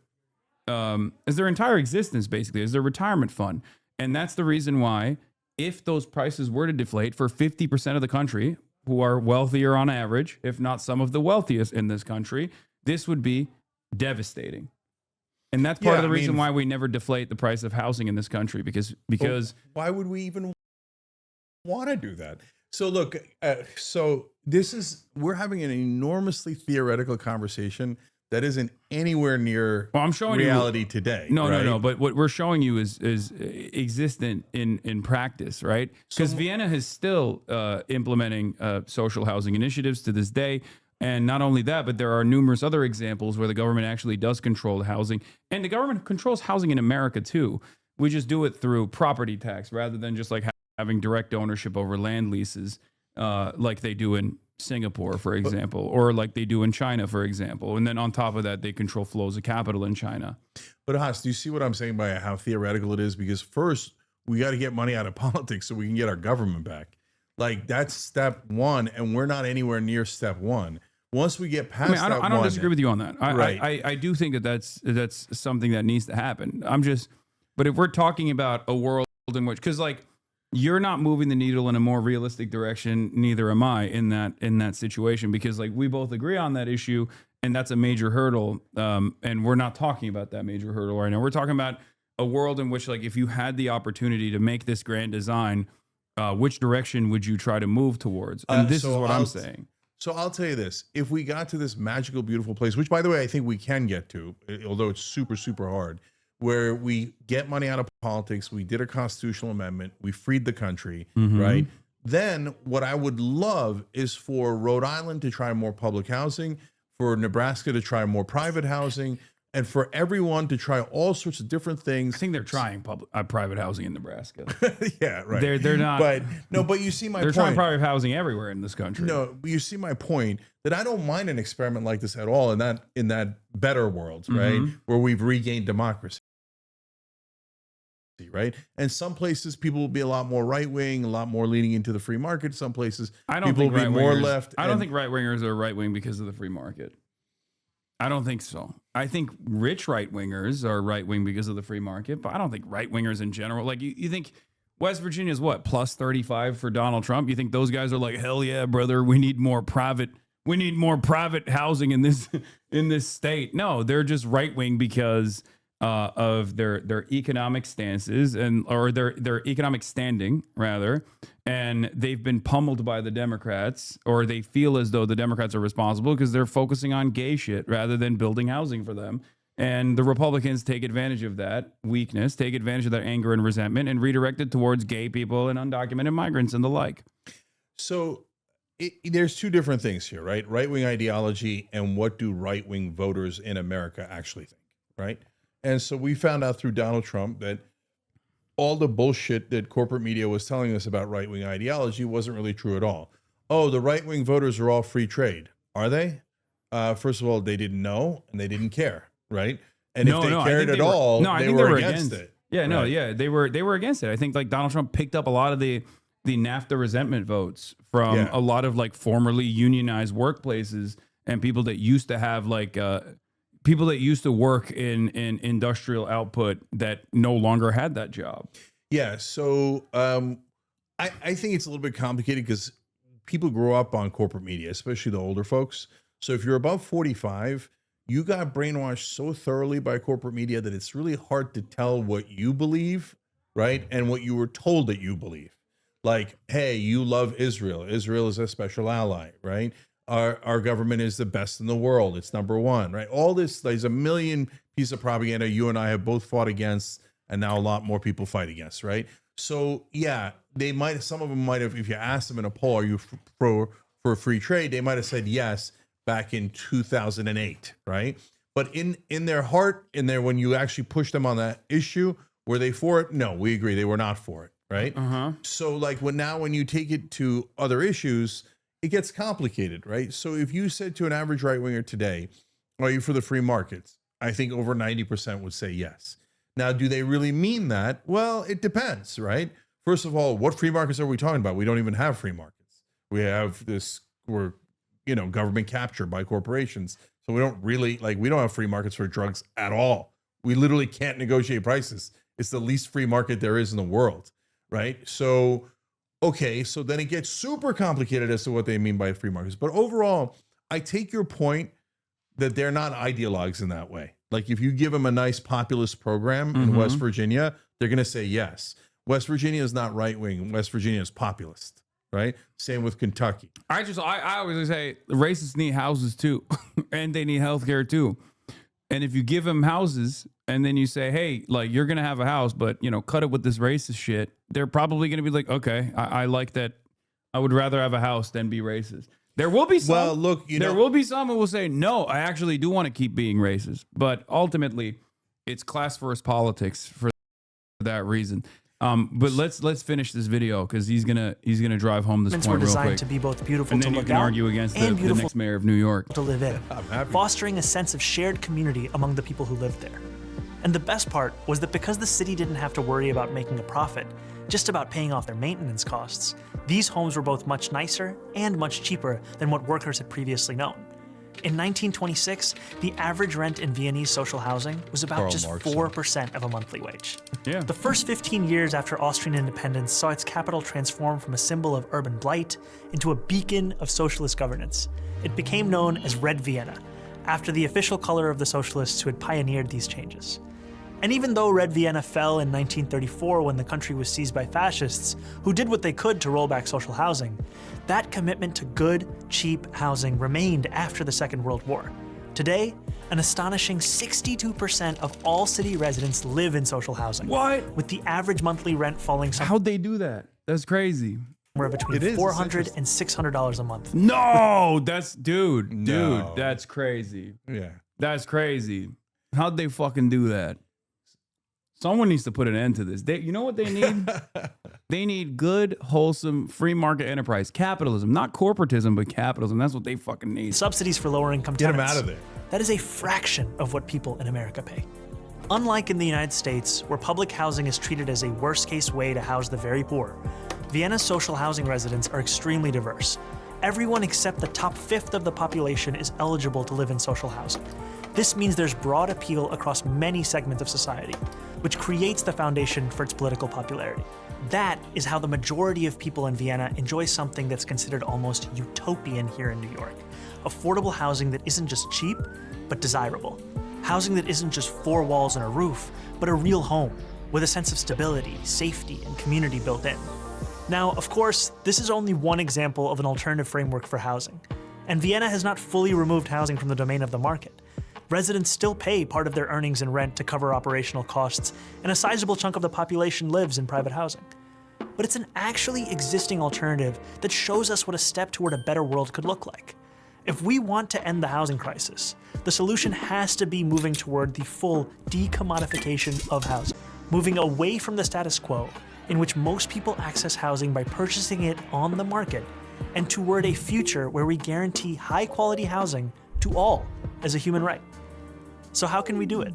existence, basically, as their retirement fund. And that's the reason why, if those prices were to deflate for 50% of the country, who are wealthier on average, if not some of the wealthiest in this country, this would be devastating. And that's part of the reason why we never deflate the price of housing in this country, because why would we even want to do that? So look, we're having an enormously theoretical conversation that isn't anywhere near I'm showing reality today. No. But what we're showing you is existent in practice, right? Because Vienna is still implementing social housing initiatives to this day. And not only that, but there are numerous other examples where the government actually does control housing. And the government controls housing in America too. We just do it through property tax rather than just like having direct ownership over land leases like they do in Singapore, for example, or like they do in China, for example. And then on top of that, they control flows of capital in China. But Haas, do you see what I'm saying by how theoretical it is? Because first, we got to get money out of politics so we can get our government back. Like that's step one, and we're not anywhere near step one. Once we get past I don't disagree with you on that. I do think that that's something that needs to happen. But if we're talking about a world in which, because like you're not moving the needle in a more realistic direction, neither am I in that situation, because like we both agree on that issue, and that's a major hurdle. And we're not talking about that major hurdle right now. We're talking about a world in which, like, if you had the opportunity to make this grand design, which direction would you try to move towards? And this is what I'm saying. So I'll tell you this, if we got to this magical, beautiful place, which by the way, I think we can get to, although it's super, super hard, where we get money out of politics, we did a constitutional amendment, we freed the country, right? Then what I would love is for Rhode Island to try more public housing, for Nebraska to try more private housing, and for everyone to try all sorts of different things. I think they're trying private housing in Nebraska. Yeah, right. They're not. But you see my point. They're trying private housing everywhere in this country. No, but you see my point that I don't mind an experiment like this at all in that better world, right? Where we've regained democracy, right? And some places people will be a lot more right wing, a lot more leaning into the free market. Some places people will be more left. I don't think right wingers are right wing because of the free market. I don't think so. I think rich right wingers are right wing because of the free market, but I don't think right wingers in general. Like you think West Virginia is what, plus 35 for Donald Trump? You think those guys are like, hell yeah, brother, we need more private housing in this state? No, they're just right wing because of their economic stances or their economic standing rather, and they've been pummeled by the Democrats, or they feel as though the Democrats are responsible because they're focusing on gay shit rather than building housing for them. And the Republicans take advantage of that weakness, take advantage of that anger and resentment, and redirect it towards gay people and undocumented migrants and the like. So there's two different things here, right? Right-wing ideology and what do right-wing voters in America actually think, right? And so we found out through Donald Trump that all the bullshit that corporate media was telling us about right-wing ideology wasn't really true at all. Oh, the right-wing voters are all free trade. Are they? First of all, they didn't know and they didn't care, right? And if they cared at all, they were against it. Yeah, no, yeah, they were against it. I think like Donald Trump picked up a lot of the NAFTA resentment votes from a lot of like formerly unionized workplaces and people that used to have like people that used to work in industrial output that no longer had that job. Yeah. So I think it's a little bit complicated because people grow up on corporate media, especially the older folks. So if you're above 45, you got brainwashed so thoroughly by corporate media that it's really hard to tell what you believe, right? And what you were told that you believe. Like, hey, you love Israel. Israel is a special ally, right? Our government is the best in the world. It's number one, right? All this, there's a million pieces of propaganda you and I have both fought against, and now a lot more people fight against, right? So yeah, some of them might have, if you asked them in a poll, are you for free trade? They might have said yes back in 2008, right? But in their heart, when you actually push them on that issue, were they for it? No, we agree they were not for it, right? So like when you take it to other issues, it gets complicated, right? So if you said to an average right winger today, are you for the free markets? I think over 90% would say yes. Now, do they really mean that? Well, it depends, right? First of all, what free markets are we talking about? We don't even have free markets. We have government capture by corporations. So we don't have free markets for drugs at all. We literally can't negotiate prices. It's the least free market there is in the world, right? So, okay, so then it gets super complicated as to what they mean by free markets. But overall, I take your point that they're not ideologues in that way. Like if you give them a nice populist program in West Virginia, they're going to say yes. West Virginia is not right wing. West Virginia is populist, right? Same with Kentucky. I always say the racists need houses too, and they need healthcare too. And if you give them houses and then you say, hey, like you're gonna have a house, but you know, cut it with this racist shit, they're probably gonna be like, okay, I like that. I would rather have a house than be racist. There will be some. Well, look, there will be some who will say, no, I actually do want to keep being racist. But ultimately, it's class first politics for that reason. But let's finish this video because he's gonna drive home this point were real designed quick. to be both beautiful And to then you look can at argue against the and beautiful next mayor of New York. to live in, I'm happy. fostering a sense of shared community among the people who lived there. And the best part was that because the city didn't have to worry about making a profit, just about paying off their maintenance costs, these homes were both much nicer and much cheaper than what workers had previously known. In 1926, the average rent in Viennese social housing was about Karl just Marx. 4% of a monthly wage. Yeah. The first 15 years after Austrian independence saw its capital transform from a symbol of urban blight into a beacon of socialist governance. It became known as Red Vienna, after the official color of the socialists who had pioneered these changes. And even though Red Vienna fell in 1934 when the country was seized by fascists, who did what they could to roll back social housing, that commitment to good, cheap housing remained after the Second World War. Today, an astonishing 62% of all city residents live in social housing. What? With the average monthly rent falling How'd they do that? That's crazy. somewhere between It is, it's $400 and $600 a month. No, that's dude, No. that's crazy. Yeah. That's crazy. How'd they fucking do that? Someone needs to put an end to this. You know what they need? They need good, wholesome, free market enterprise. Capitalism, not corporatism, but capitalism. That's what they fucking need. Subsidies for lower income Get them tenants. out of there. That is a fraction of what people in America pay. Unlike in the United States, where public housing is treated as a worst-case way to house the very poor, Vienna's social housing residents are extremely diverse. Everyone except the top fifth of the population is eligible to live in social housing. This means there's broad appeal across many segments of society, which creates the foundation for its political popularity. That is how the majority of people in Vienna enjoy something that's considered almost utopian here in New York. Affordable housing that isn't just cheap, but desirable. Housing that isn't just four walls and a roof, but a real home, with a sense of stability, safety, and community built in. Now, of course, this is only one example of an alternative framework for housing, and Vienna has not fully removed housing from the domain of the market. Residents still pay part of their earnings in rent to cover operational costs, and a sizable chunk of the population lives in private housing. But it's an actually existing alternative that shows us what a step toward a better world could look like. If we want to end the housing crisis, the solution has to be moving toward the full decommodification of housing, moving away from the status quo, in which most people access housing by purchasing it on the market, and toward a future where we guarantee high-quality housing to all as a human right. So how can we do it?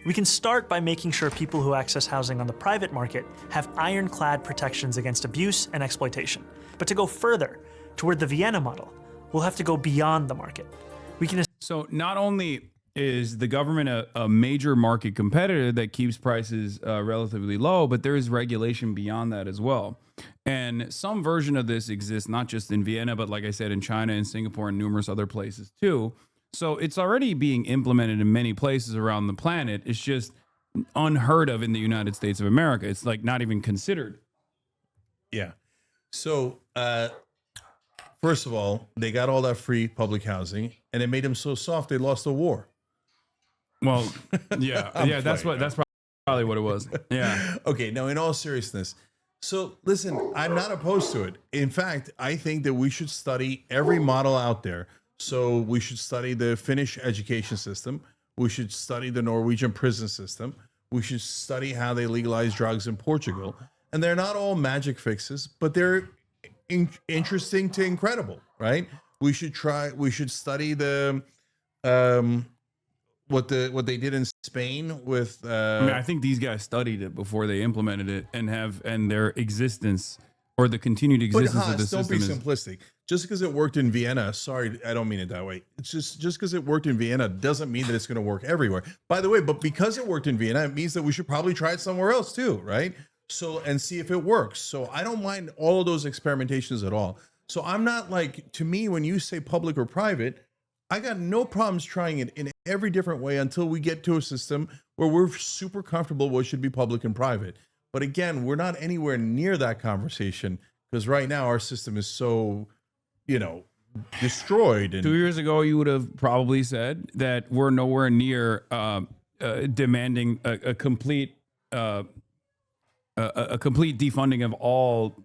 We can start by making sure people who access housing on the private market have ironclad protections against abuse and exploitation. But to go further, toward the Vienna model, we'll have to go beyond the market. We can So not only is the government a major market competitor that keeps prices relatively low, but there is regulation beyond that as well. And some version of this exists not just in Vienna, but like I said, in China and Singapore and numerous other places too. So it's already being implemented in many places around the planet. It's just unheard of in the United States of America. It's like not even considered. Yeah. So, first of all, they got all that free public housing, and it made them so soft they lost the war. Well, yeah, that's probably what it was. Yeah. Okay. Now, in all seriousness, so listen, I'm not opposed to it. In fact, I think that we should study every model out there. So we should study the Finnish education system. We should study the Norwegian prison system. We should study how they legalize drugs in Portugal. And they're not all magic fixes, but they're interesting to incredible, right? We should study the what they did in Spain with I mean, I think these guys studied it before they implemented it and their existence or the continued existence of the don't system be is simplistic. just because it worked in Vienna, sorry, I don't mean it that way. It's just because it worked in Vienna doesn't mean that it's going to work everywhere. By the way, but because it worked in Vienna, it means that we should probably try it somewhere else too, right? So, and see if it works. So I don't mind all of those experimentations at all. So I'm not like, to me, when you say public or private, I got no problems trying it in every different way until we get to a system where we're super comfortable what should be public and private. But again, we're not anywhere near that conversation because right now our system is so, destroyed. And 2 years ago, you would have probably said that we're nowhere near demanding a complete defunding of all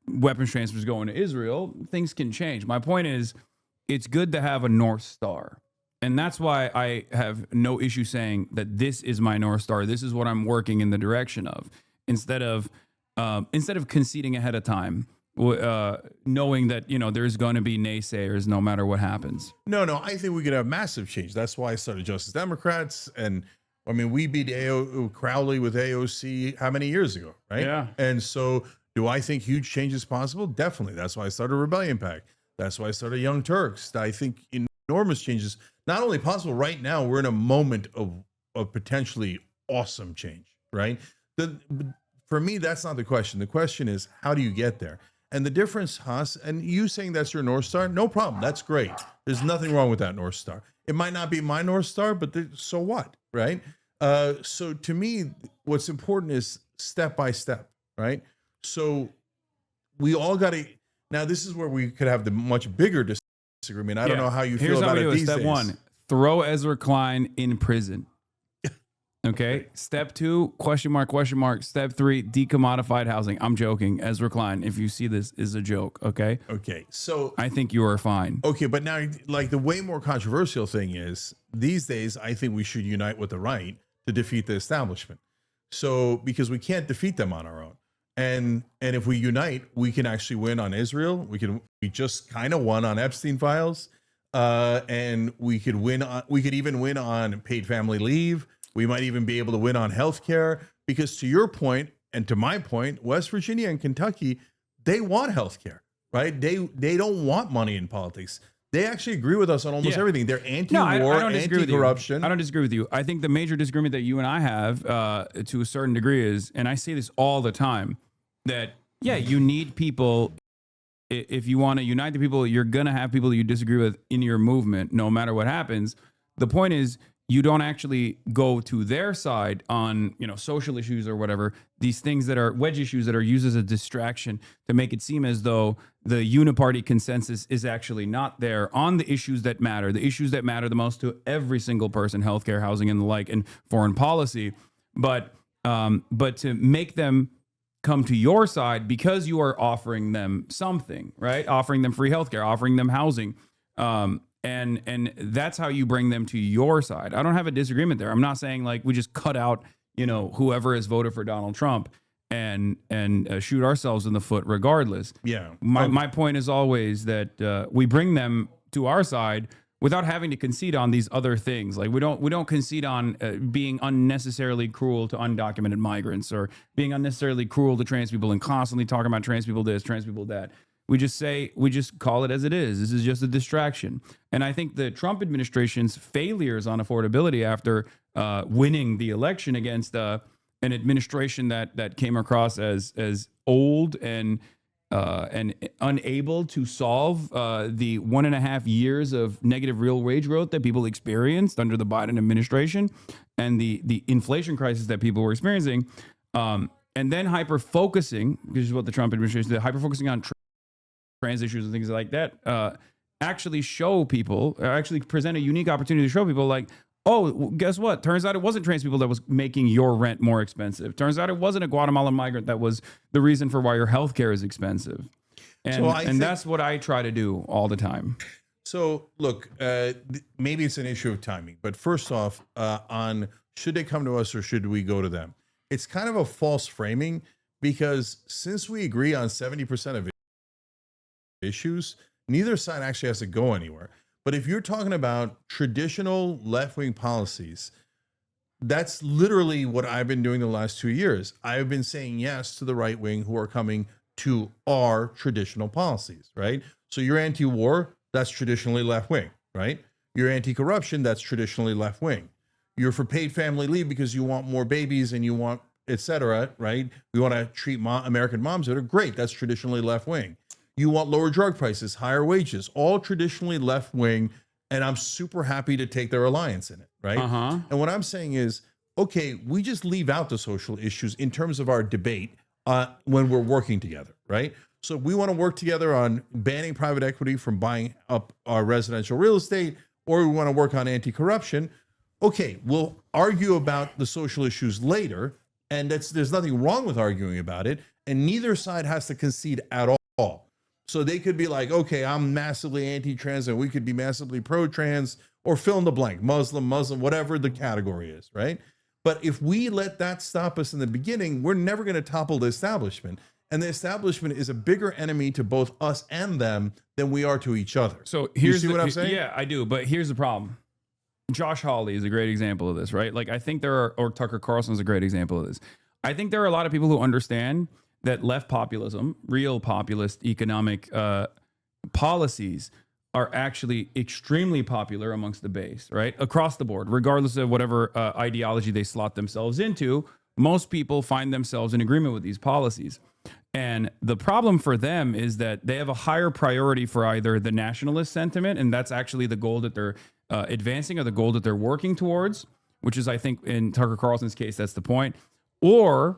weapons transfers going to Israel. Things can change. My point is, it's good to have a North Star. And that's why I have no issue saying that this is my North Star. This is what I'm working in the direction of, instead of conceding ahead of time, knowing that, there's going to be naysayers no matter what happens. No, I think we could have massive change. That's why I started Justice Democrats. And I mean, we beat Crowley with AOC how many years ago, right? Yeah. And so do I think huge change is possible? Definitely. That's why I started Rebellion PAC. That's why I started Young Turks. I think enormous changes, not only possible right now, we're in a moment of potentially awesome change, right? For me, that's not the question. The question is, how do you get there? And the difference, Haas, and you saying that's your North Star, no problem. That's great. There's nothing wrong with that North Star. It might not be my North Star, but so what, right? So to me, what's important is step by step, right? So we all got to, now this is where we could have the much bigger disagreement. I don't know how you feel about it these days. Step one, throw Ezra Klein in prison. Okay. Step 2, question mark. Step 3, decommodified housing. I'm joking. Ezra Klein, if you see this, is a joke. Okay. Okay. So I think you are fine. Okay. But now, like, the way more controversial thing is these days, I think we should unite with the right to defeat the establishment. So, because we can't defeat them on our own. And if we unite, we can actually win on Israel. We just kind of won on Epstein files. And we could even win on paid family leave. We might even be able to win on healthcare, because to your point and to my point, West Virginia and Kentucky, they want healthcare, right? They don't want money in politics. They actually agree with us on almost everything. They're anti-war, anti-corruption. I don't disagree with you. I think the major disagreement that you and I have, to a certain degree, is, and I say this all the time, that you need people. If you want to unite the people, you're gonna have people that you disagree with in your movement, no matter what happens. The point is, you don't actually go to their side on, social issues or whatever, these things that are wedge issues that are used as a distraction to make it seem as though the uniparty consensus is actually not there on the issues that matter the most to every single person, healthcare, housing, and the like, and foreign policy. But to make them come to your side because you are offering them something, right? Offering them free healthcare, offering them housing, and that's how you bring them to your side. I don't have a disagreement there. I'm not saying like we just cut out, whoever has voted for Donald Trump and shoot ourselves in the foot regardless. Yeah. My point is always that we bring them to our side without having to concede on these other things. Like we don't concede on being unnecessarily cruel to undocumented migrants, or being unnecessarily cruel to trans people and constantly talking about trans people this, trans people that. We just call it as it is. This is just a distraction. And I think the Trump administration's failures on affordability after winning the election against an administration that came across as old and unable to solve the 1.5 years of negative real wage growth that people experienced under the Biden administration, and the inflation crisis that people were experiencing, and then hyper-focusing, which is what the Trump administration did, hyper-focusing on trans issues and things like that, actually present a unique opportunity to show people like, oh, guess what? Turns out it wasn't trans people that was making your rent more expensive. Turns out it wasn't a Guatemalan migrant that was the reason for why your healthcare is expensive. And that's what I try to do all the time. So look, maybe it's an issue of timing, but first off, on should they come to us or should we go to them? It's kind of a false framing, because since we agree on 70% of issues, neither side actually has to go anywhere. But if you're talking about traditional left-wing policies, that's literally what I've been doing the last 2 years. I've been saying yes to the right wing who are coming to our traditional policies, right? So you're anti-war, that's traditionally left-wing, right? You're anti-corruption, that's traditionally left-wing. You're for paid family leave because you want more babies and you want, et cetera, right? We want to treat American moms better. Great, that's traditionally left-wing. You want lower drug prices, higher wages, all traditionally left-wing, and I'm super happy to take their alliance in it, right? And what I'm saying is, okay, we just leave out the social issues in terms of our debate when we're working together, right? So we want to work together on banning private equity from buying up our residential real estate, or we want to work on anti-corruption. Okay, we'll argue about the social issues later, and there's nothing wrong with arguing about it, and neither side has to concede at all. So they could be like, okay, I'm massively anti-trans, and we could be massively pro-trans, or fill in the blank, Muslim, whatever the category is, right? But if we let that stop us in the beginning, we're never going to topple the establishment. And the establishment is a bigger enemy to both us and them than we are to each other. So here's what I'm saying? Yeah, I do. But here's the problem. Josh Hawley is a great example of this, right? Like, I think or Tucker Carlson is a great example of this. I think there are a lot of people who understand that left populism, real populist economic policies, are actually extremely popular amongst the base, right? Across the board, regardless of whatever ideology they slot themselves into, most people find themselves in agreement with these policies. And the problem for them is that they have a higher priority for either the nationalist sentiment, and that's actually the goal that they're advancing, or the goal that they're working towards, which is, I think, in Tucker Carlson's case, that's the point, or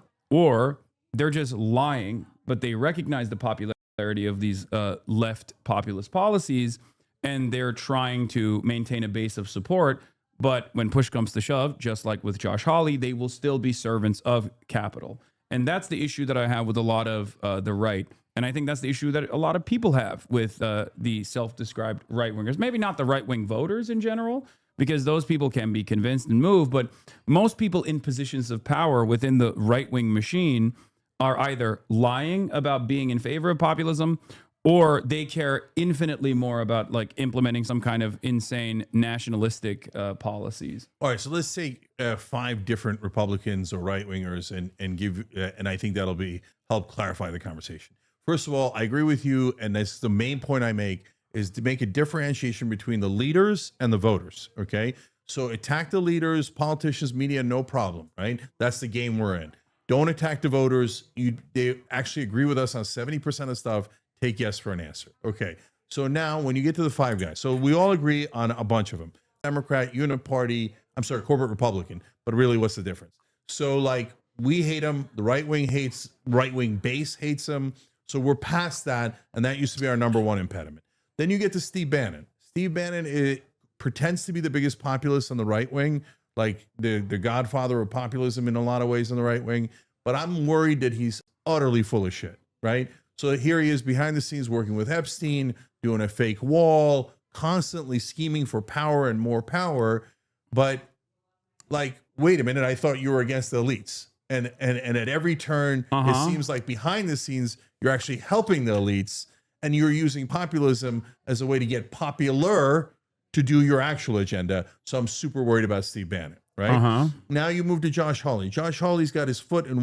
they're just lying, but they recognize the popularity of these left populist policies, and they're trying to maintain a base of support. But when push comes to shove, just like with Josh Hawley, they will still be servants of capital. And that's the issue that I have with a lot of the right. And I think that's the issue that a lot of people have with the self-described right-wingers. Maybe not the right-wing voters in general, because those people can be convinced and moved. But most people in positions of power within the right-wing machine are either lying about being in favor of populism, or they care infinitely more about like implementing some kind of insane nationalistic policies. All right, so let's take 5 different Republicans or right-wingers and give, and I think that'll help clarify the conversation. First of all, I agree with you, and that's the main point I make, is to make a differentiation between the leaders and the voters, okay? So attack the leaders, politicians, media, no problem, right? That's the game we're in. Don't attack the voters. They actually agree with us on 70% of stuff. Take yes for an answer. Okay. So now when you get to the 5 guys, so we all agree on a bunch of them. Democrat, uniparty, corporate Republican, but really what's the difference? So like we hate them. The right-wing base hates them. So we're past that. And that used to be our number 1 impediment. Then you get to Steve Bannon. Steve Bannon pretends to be the biggest populist on the right wing, like the godfather of populism in a lot of ways on the right wing. But I'm worried that he's utterly full of shit, right? So here he is behind the scenes working with Epstein, doing a fake wall, constantly scheming for power and more power. But like, wait a minute, I thought you were against the elites. And at every turn, it seems like behind the scenes, you're actually helping the elites, and you're using populism as a way to get popular to do your actual agenda. So I'm super worried about Steve Bannon, right? Now you move to Josh Hawley. Josh Hawley's got his foot in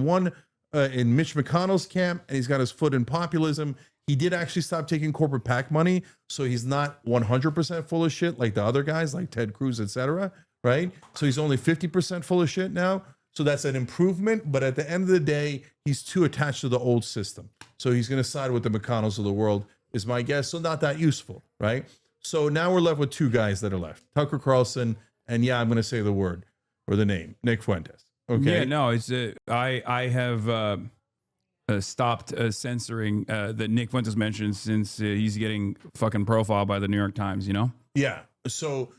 in Mitch McConnell's camp, and he's got his foot in populism. He did actually stop taking corporate PAC money, so he's not 100% full of shit like the other guys, like Ted Cruz, etc., right? So he's only 50% full of shit now. So that's an improvement, but at the end of the day, he's too attached to the old system. So he's going to side with the McConnells of the world, is my guess. So not that useful, right? So now we're left with 2 guys that are left, Tucker Carlson, and I'm going to say the word or the name, Nick Fuentes. Okay. Yeah, no, it's I have stopped censoring that Nick Fuentes mentioned since he's getting fucking profiled by the New York Times, you know? Yeah. So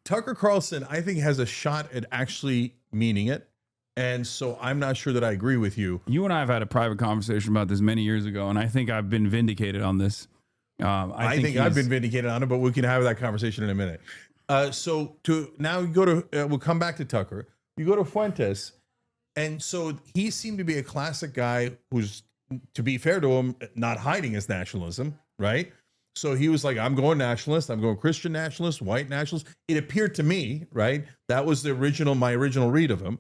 Tucker Carlson, I think, has a shot at actually meaning it. And so I'm not sure that I agree with you. You and I have had a private conversation about this many years ago, and I think I've been vindicated on this. I think I've been vindicated on it, but we can have that conversation in a minute. So to now go to, we'll come back to Tucker. You go to Fuentes, and so he seemed to be a classic guy who's, to be fair to him, not hiding his nationalism, right? So he was like, I'm going nationalist, I'm going Christian nationalist, white nationalist. It appeared to me, right? That was my original read of him.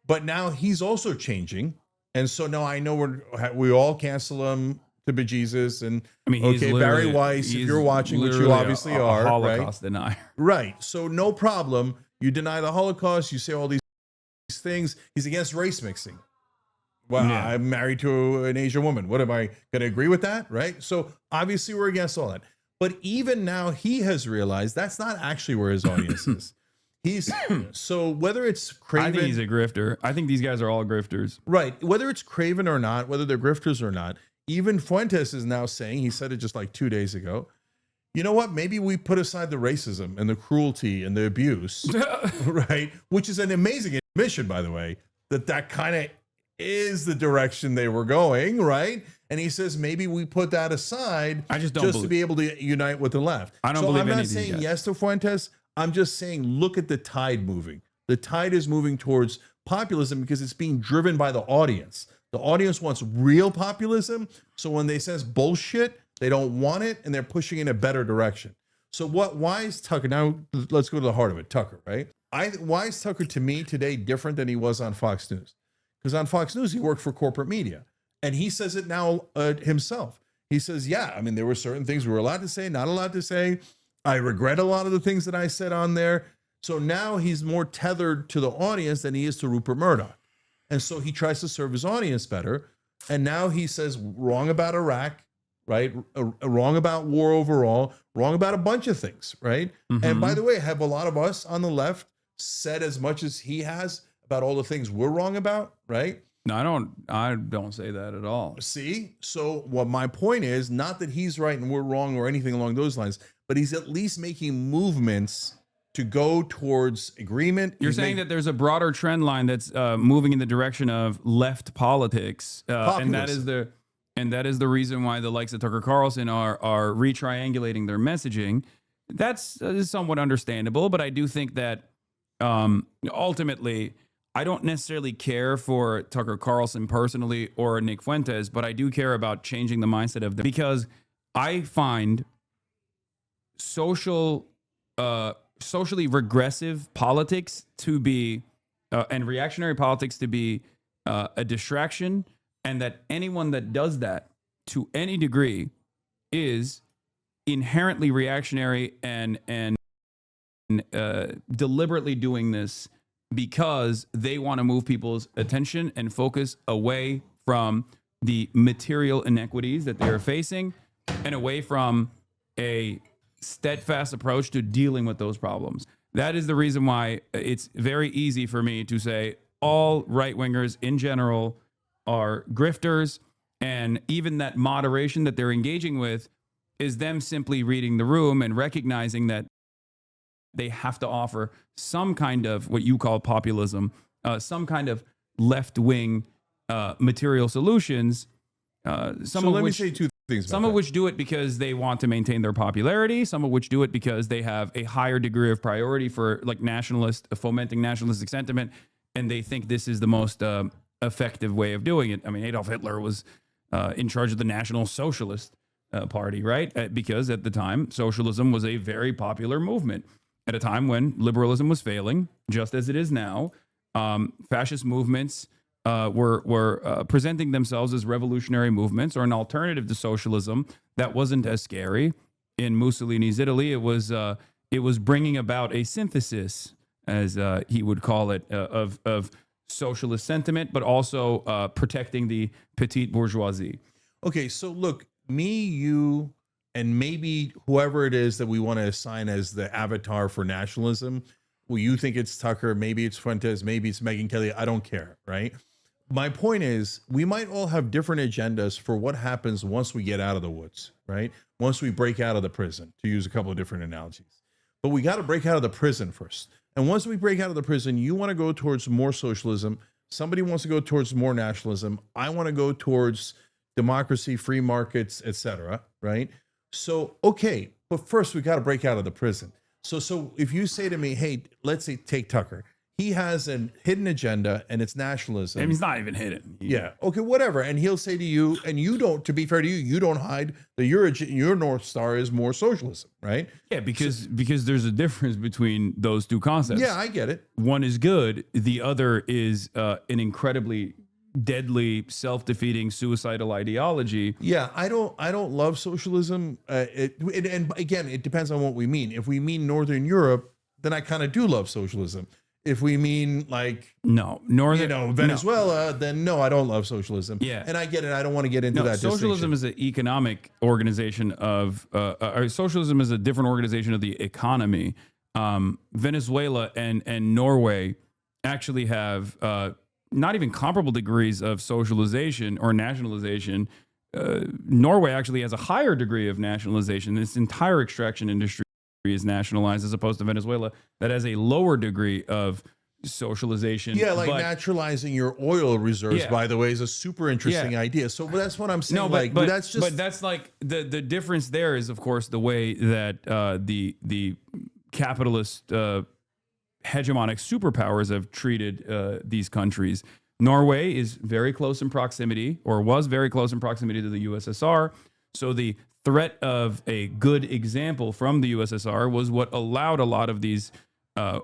But now he's also changing, And so now I know we all cancel him to bejesus. And I mean, he's okay, Barry Weiss, if he's you're watching, which you literally obviously a are, Holocaust right? denier. Right. So no problem. You deny the Holocaust. You say all these things. He's against race mixing. Well, Yeah. I'm married to an Asian woman. What am I going to agree with that? Right. So obviously we're against all that. But even now he has realized that's not actually where his audience is. So whether it's Craven, I think he's a grifter. I think these guys are all grifters. right, whether it's Craven or not, whether they're grifters or not, even Fuentes is now saying, he said it just like 2 days ago, you know what? Maybe we put aside the racism and the cruelty and the abuse, right? Which is an amazing admission, by the way, that kind of is the direction they were going, right? And he says maybe we put that aside. I just don't to be able to unite with the left. I don't so believe I'm any not of these saying guys. yes to Fuentes. I'm just saying look at the tide moving. The tide is moving towards populism because it's being driven by the audience. The audience wants real populism. So when they says bullshit, they don't want it, and they're pushing in a better direction. So why is Tucker, now let's go to the heart of it, Tucker, right? Why is Tucker to me today different than he was on Fox News? Because on Fox News, he worked for corporate media, and he says it now himself. He says, yeah, I mean, there were certain things we were allowed to say, not allowed to say. I regret a lot of the things that I said on there. So now he's more tethered to the audience than he is to Rupert Murdoch. And so he tries to serve his audience better. And now he says wrong about Iraq, right? Wrong about war overall, wrong about a bunch of things, right? Mm-hmm. And by the way, have a lot of us on the left said as much as he has about all the things we're wrong about, right? No, I don't say that at all. See? So what my point is, not that he's right and we're wrong or anything along those lines, but he's at least making movements to go towards agreement. You're saying that there's a broader trend line that's moving in the direction of left politics, and that is the reason why the likes of Tucker Carlson are retriangulating their messaging. That's somewhat understandable, but I do think that ultimately, I don't necessarily care for Tucker Carlson personally or Nick Fuentes, but I do care about changing the mindset of them because I find socially regressive politics to be and reactionary politics to be a distraction, and that anyone that does that to any degree is inherently reactionary and deliberately doing this because they want to move people's attention and focus away from the material inequities that they are facing and away from a steadfast approach to dealing with those problems. That is the reason why it's very easy for me to say all right-wingers in general are grifters, and even that moderation that they're engaging with is them simply reading the room and recognizing that they have to offer some kind of what you call populism, some kind of left-wing material solutions. Let me say two things. Some of which do it because they want to maintain their popularity. Some of which do it because they have a higher degree of priority for like fomenting nationalistic sentiment, and they think this is the most effective way of doing it. I mean, Adolf Hitler was in charge of the National Socialist Party, right? Because at the time, socialism was a very popular movement. At a time when liberalism was failing, just as it is now, fascist movements were presenting themselves as revolutionary movements or an alternative to socialism that wasn't as scary. In Mussolini's Italy, it was bringing about a synthesis, as he would call it, of socialist sentiment, but also protecting the petite bourgeoisie. Okay, so look, me, you, and maybe whoever it is that we want to assign as the avatar for nationalism. Well, you think it's Tucker, maybe it's Fuentes, maybe it's Megyn Kelly. I don't care, right? My point is, we might all have different agendas for what happens once we get out of the woods, right? Once we break out of the prison, to use a couple of different analogies. But we got to break out of the prison first. And once we break out of the prison, you want to go towards more socialism. Somebody wants to go towards more nationalism. I want to go towards democracy, free markets, etc., right? So, okay, but first we got to break out of the prison. So if you say to me, hey, let's say take Tucker, he has a hidden agenda and it's nationalism. And he's not even hidden. Yeah. Okay, whatever. And he'll say to you, and you don't, to be fair to you, you don't hide that your North Star is more socialism, right? Yeah, because there's a difference between those two concepts. Yeah, I get it. One is good. The other is an incredibly deadly, self-defeating, suicidal ideology. Yeah, I don't love socialism. And again, it depends on what we mean. If we mean Northern Europe, then I kind of do love socialism. If we mean like Venezuela, then no, I don't love socialism. Yeah, and I get it. I don't want to get into that. Socialism is an economic organization of socialism is a different organization of the economy. Venezuela and Norway actually have not even comparable degrees of socialization or nationalization. Norway actually has a higher degree of nationalization. Its entire extraction industry is nationalized, as opposed to Venezuela that has a lower degree of socialization. Yeah, like naturalizing your oil reserves, by the way, is a super interesting idea. So that's what I'm saying. But that's like the difference there is, of course, the way that the capitalist hegemonic superpowers have treated these countries. Norway is very close in proximity, or was very close in proximity to the USSR. So the threat of a good example from the USSR was what allowed a lot of these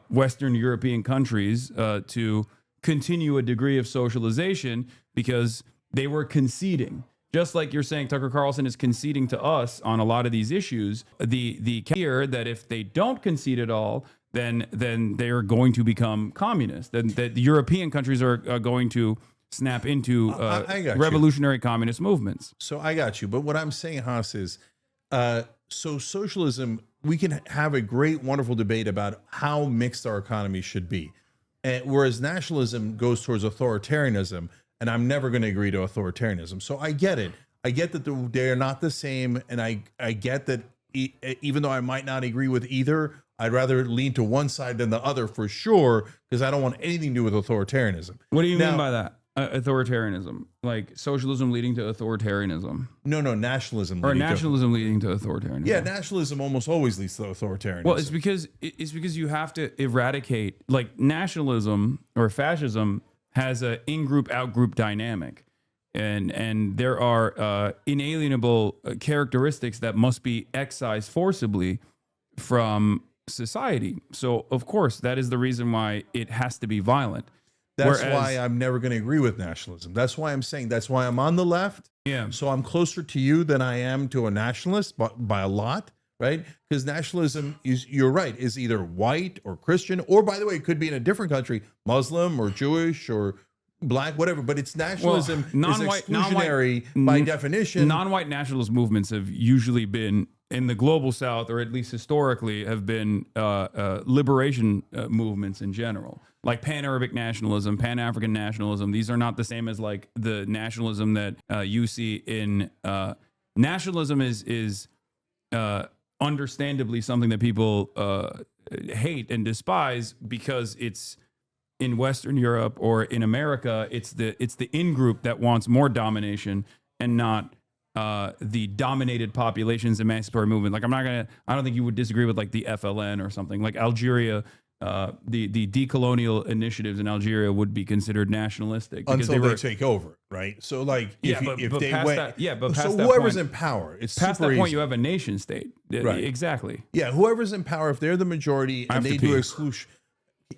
Western European countries to continue a degree of socialization, because they were conceding. Just like you're saying, Tucker Carlson is conceding to us on a lot of these issues. The fear that if they don't concede at all, then they are going to become communist. Then the European countries are going to snap into revolutionary communist movements. So I got you. But what I'm saying, Haas, is so socialism, we can have a great, wonderful debate about how mixed our economy should be. And whereas nationalism goes towards authoritarianism, and I'm never going to agree to authoritarianism. So I get it. I get that they're not the same. And I get that even though I might not agree with either, I'd rather lean to one side than the other for sure, because I don't want anything to do with authoritarianism. What do you mean by that? Authoritarianism, like socialism leading to authoritarianism. No, nationalism. Or nationalism leading to authoritarianism. Yeah, nationalism almost always leads to authoritarianism. Well, it's because you have to eradicate, like, nationalism or fascism has a in-group, out-group dynamic. And there are inalienable characteristics that must be excised forcibly from society. So, of course, that is the reason why it has to be violent. That's why I'm never going to agree with nationalism. That's why I'm saying, that's why I'm on the left. Yeah. So I'm closer to you than I am to a nationalist by a lot, right? Because nationalism is, you're right, is either white or Christian, or, by the way, it could be in a different country, Muslim or Jewish or black, whatever. But it's nationalism is exclusionary by definition. Non-white nationalist movements have usually been, in the global South, or at least historically, have been liberation movements in general. Like Pan-Arabic nationalism, Pan-African nationalism. These are not the same as like the nationalism that you see in nationalism is understandably something that people hate and despise, because it's in Western Europe or in America, it's the in-group that wants more domination and not the dominated population's emancipatory movement. Like I don't think you would disagree with like the FLN or something like Algeria. The decolonial initiatives in Algeria would be considered nationalistic because until they take over, right? So like, if they went, past that whoever's point, in power, it's past super that point, easy. you have a nation state, right? Exactly. Yeah, whoever's in power, if they're the majority and they do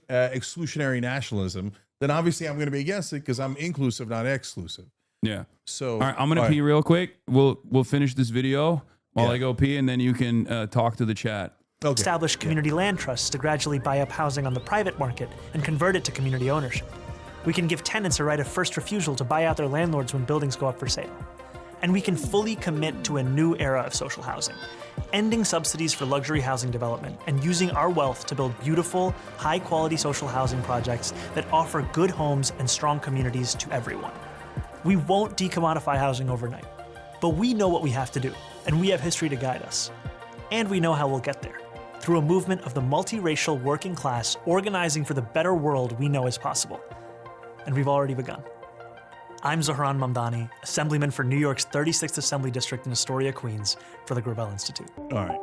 exclusionary nationalism, then obviously I'm going to be against it because I'm inclusive, not exclusive. Yeah. So all right, I'm going to pee real quick. We'll finish this video while I go pee, and then you can talk to the chat. Okay. Establish community land trusts to gradually buy up housing on the private market and convert it to community ownership. We can give tenants a right of first refusal to buy out their landlords when buildings go up for sale. And we can fully commit to a new era of social housing, ending subsidies for luxury housing development and using our wealth to build beautiful, high-quality social housing projects that offer good homes and strong communities to everyone. We won't decommodify housing overnight, but we know what we have to do, and we have history to guide us. And we know how we'll get there, through a movement of the multiracial working class organizing for the better world we know is possible. And we've already begun. I'm Zohran Mamdani, Assemblyman for New York's 36th Assembly District in Astoria, Queens, for the Gravel Institute. All right.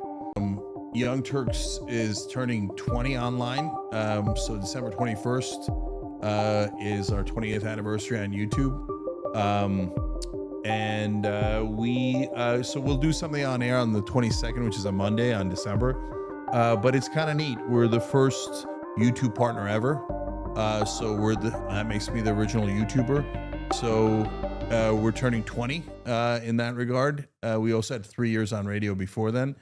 Young Turks is turning 20 online. So December 21st is our 20th anniversary on YouTube. So we'll do something on air on the 22nd, which is a Monday on December. But it's kind of neat. We're the first YouTube partner ever. So that makes me the original YouTuber. So we're turning 20 in that regard. We also had 3 years on radio before then.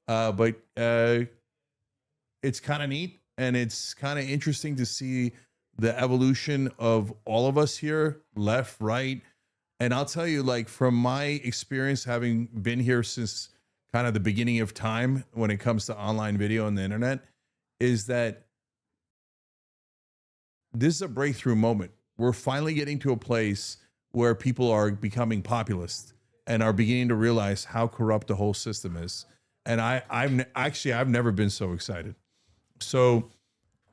But it's kind of neat, and it's kind of interesting to see the evolution of all of us here, left, right. And I'll tell you, like, from my experience, having been here since kind of the beginning of time when it comes to online video and the internet, is that this is a breakthrough moment. We're finally getting to a place where people are becoming populist and are beginning to realize how corrupt the whole system is. And I've never been so excited. So,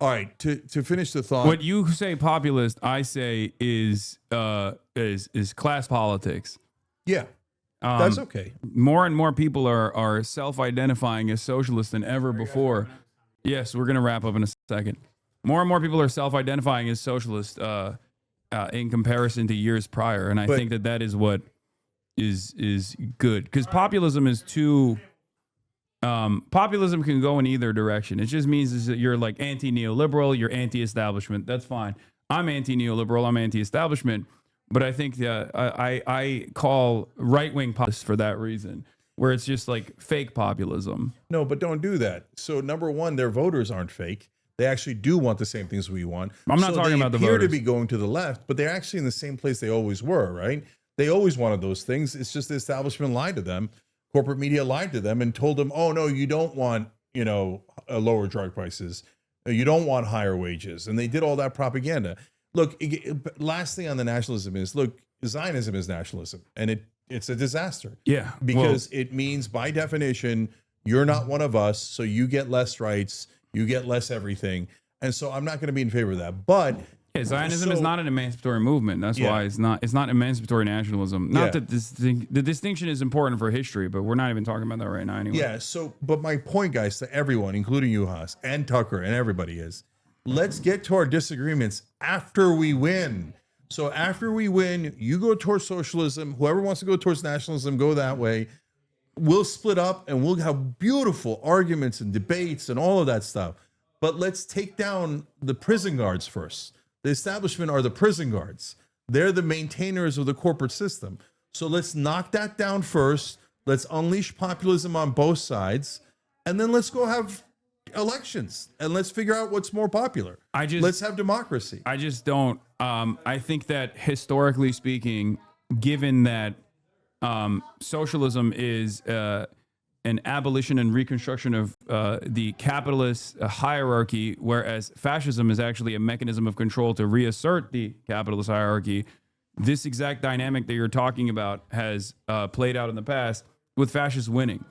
all right, to finish the thought. What you say populist, I say is class politics. Yeah, that's okay. More and more people are self-identifying as socialist than ever before. Yes, we're gonna wrap up in a second. More and more people are self-identifying as socialist in comparison to years prior, and I think that is what is good, because populism is too. Populism can go in either direction. It just means is that you're like anti-neoliberal, you're anti-establishment. That's fine. I'm anti-neoliberal, I'm anti-establishment, but I think I call right-wing populists for that reason, where it's just like fake populism. No, but don't do that. So number one, their voters aren't fake. They actually do want the same things we want. I'm not talking about the voters. They appear to be going to the left, but they're actually in the same place they always were, right? They always wanted those things. It's just the establishment lied to them. Corporate media lied to them and told them, oh, no, you don't want, lower drug prices. You don't want higher wages. And they did all that propaganda. Look, last thing on the nationalism is, look, Zionism is nationalism, and it's a disaster. Yeah. Because it means, by definition, you're not one of us, so you get less rights, you get less everything. And so I'm not going to be in favor of that. But Zionism is not an emancipatory movement. That's why it's not emancipatory nationalism. Not that the distinction is important for history, but we're not even talking about that right now anyway. Yeah, so, but my point, guys, to everyone, including you, Haas, and Tucker, and everybody is, let's get to our disagreements after we win. So after we win, you go towards socialism. Whoever wants to go towards nationalism, go that way. We'll split up, and we'll have beautiful arguments and debates and all of that stuff. But let's take down the prison guards first. The establishment are the prison guards. They're the maintainers of the corporate system. So let's knock that down first. Let's unleash populism on both sides. And then let's go have elections. And let's figure out what's more popular. Let's have democracy. I just don't. I think that historically speaking, given that socialism is an abolition and reconstruction of the capitalist hierarchy, whereas fascism is actually a mechanism of control to reassert the capitalist hierarchy. This exact dynamic that you're talking about has played out in the past, with fascists winning.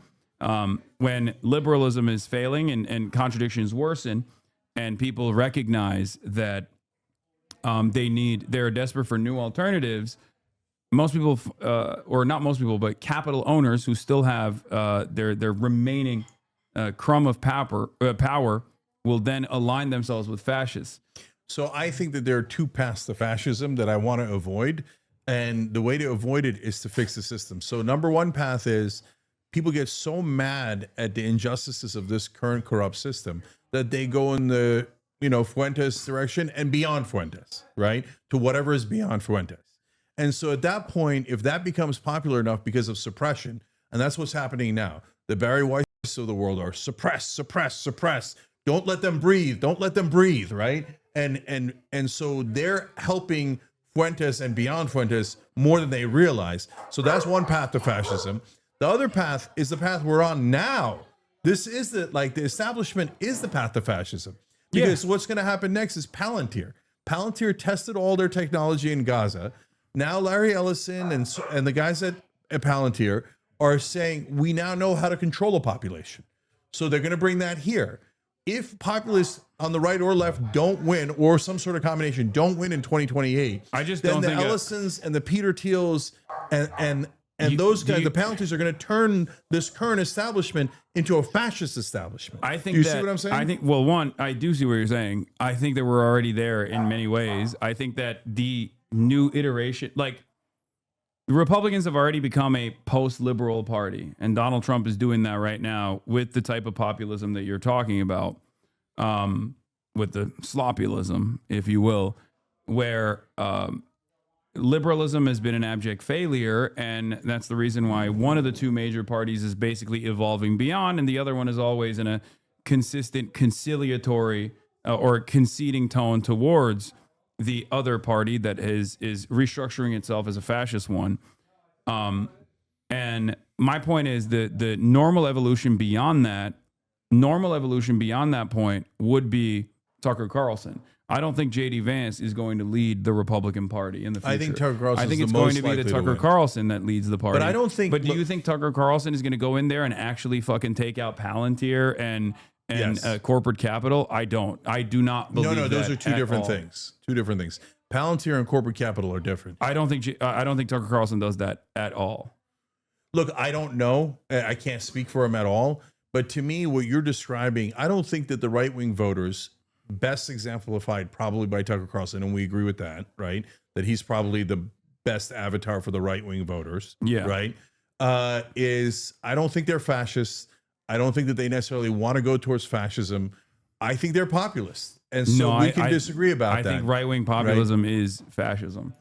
When liberalism is failing and contradictions worsen, and people recognize that they're desperate for new alternatives, most people, or not most people, but capital owners who still have their remaining crumb of power will then align themselves with fascists. So I think that there are two paths to fascism that I want to avoid. And the way to avoid it is to fix the system. So number one path is people get so mad at the injustices of this current corrupt system that they go in the, Fuentes direction and beyond Fuentes, right? To whatever is beyond Fuentes. And so at that point, if that becomes popular enough because of suppression, and that's what's happening now, the Barry Weiss of the world are suppress, suppress, suppress. Don't let them breathe. Don't let them breathe, right? And so they're helping Fuentes and beyond Fuentes more than they realize. So that's one path to fascism. The other path is the path we're on now. This is the establishment is the path to fascism. Because what's going to happen next is Palantir. Palantir tested all their technology in Gaza. Now Larry Ellison and the guys at Palantir are saying, we now know how to control a population. So they're going to bring that here. If populists on the right or left don't win, or some sort of combination don't win in 2028, then the Ellisons and the Peter Thiels and those guys, the Palantirs, are going to turn this current establishment into a fascist establishment. I think you see what I'm saying? I think, well, one, I do see what you're saying. I think that we're already there in many ways. I think that the new iteration, like the Republicans have already become a post-liberal party, and Donald Trump is doing that right now with the type of populism that you're talking about, with the sloppyism, if you will, where liberalism has been an abject failure, and that's the reason why one of the two major parties is basically evolving beyond, and the other one is always in a consistent conciliatory or conceding tone towards the other party that is restructuring itself as a fascist one. And my point is that the normal evolution beyond that point would be Tucker Carlson. I don't think J.D. Vance is going to lead the Republican Party in the future. I think Tucker Carlson. I think is it's the going most to be likely the to Tucker win. Carlson that leads the party. But I don't think. But do you think Tucker Carlson is going to go in there and actually fucking take out Palantir and Yes. corporate capital? I don't. I do not believe. No, those that are two at different all. things. Two different things. Palantir and corporate capital are different. I don't think Tucker Carlson does that at all. Look, I don't know. I can't speak for him at all. But to me, what you're describing, I don't think that the right-wing voters, best exemplified probably by Tucker Carlson, and we agree with that, right? That he's probably the best avatar for the right-wing voters, Yeah. right? Is I don't think they're fascists. I don't think that they necessarily want to go towards fascism. I think they're populists. And so we can disagree about that. I think right-wing populism is fascism.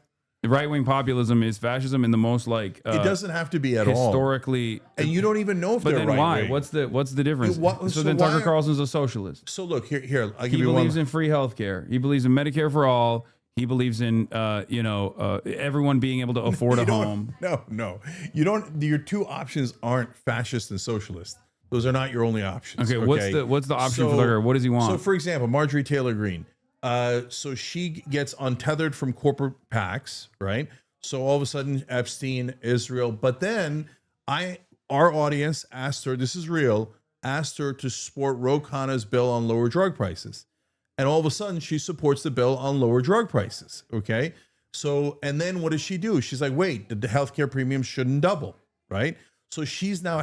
Right-wing populism is fascism in the most it doesn't have to be at all. Historically. And you don't even know if But they're then right why? wing. What's the difference? So then why Tucker are- Carlson's a socialist. So look, here I'll give He you believes one. in free healthcare. He believes in Medicare for all. He believes in everyone being able to afford a home. No. You don't. Your two options aren't fascist and socialist. Those are not your only options. Okay, what's the option for So- Tucker? What does he want? So, for example, Marjorie Taylor Greene. So she gets untethered from corporate PACs, right? So all of a sudden, Epstein, Israel. But then our audience asked her, this is real, asked her to support Ro Khanna's bill on lower drug prices. And all of a sudden, she supports the bill on lower drug prices. Okay. So, and then what does she do? She's like, wait, the healthcare premium shouldn't double, right? So she's now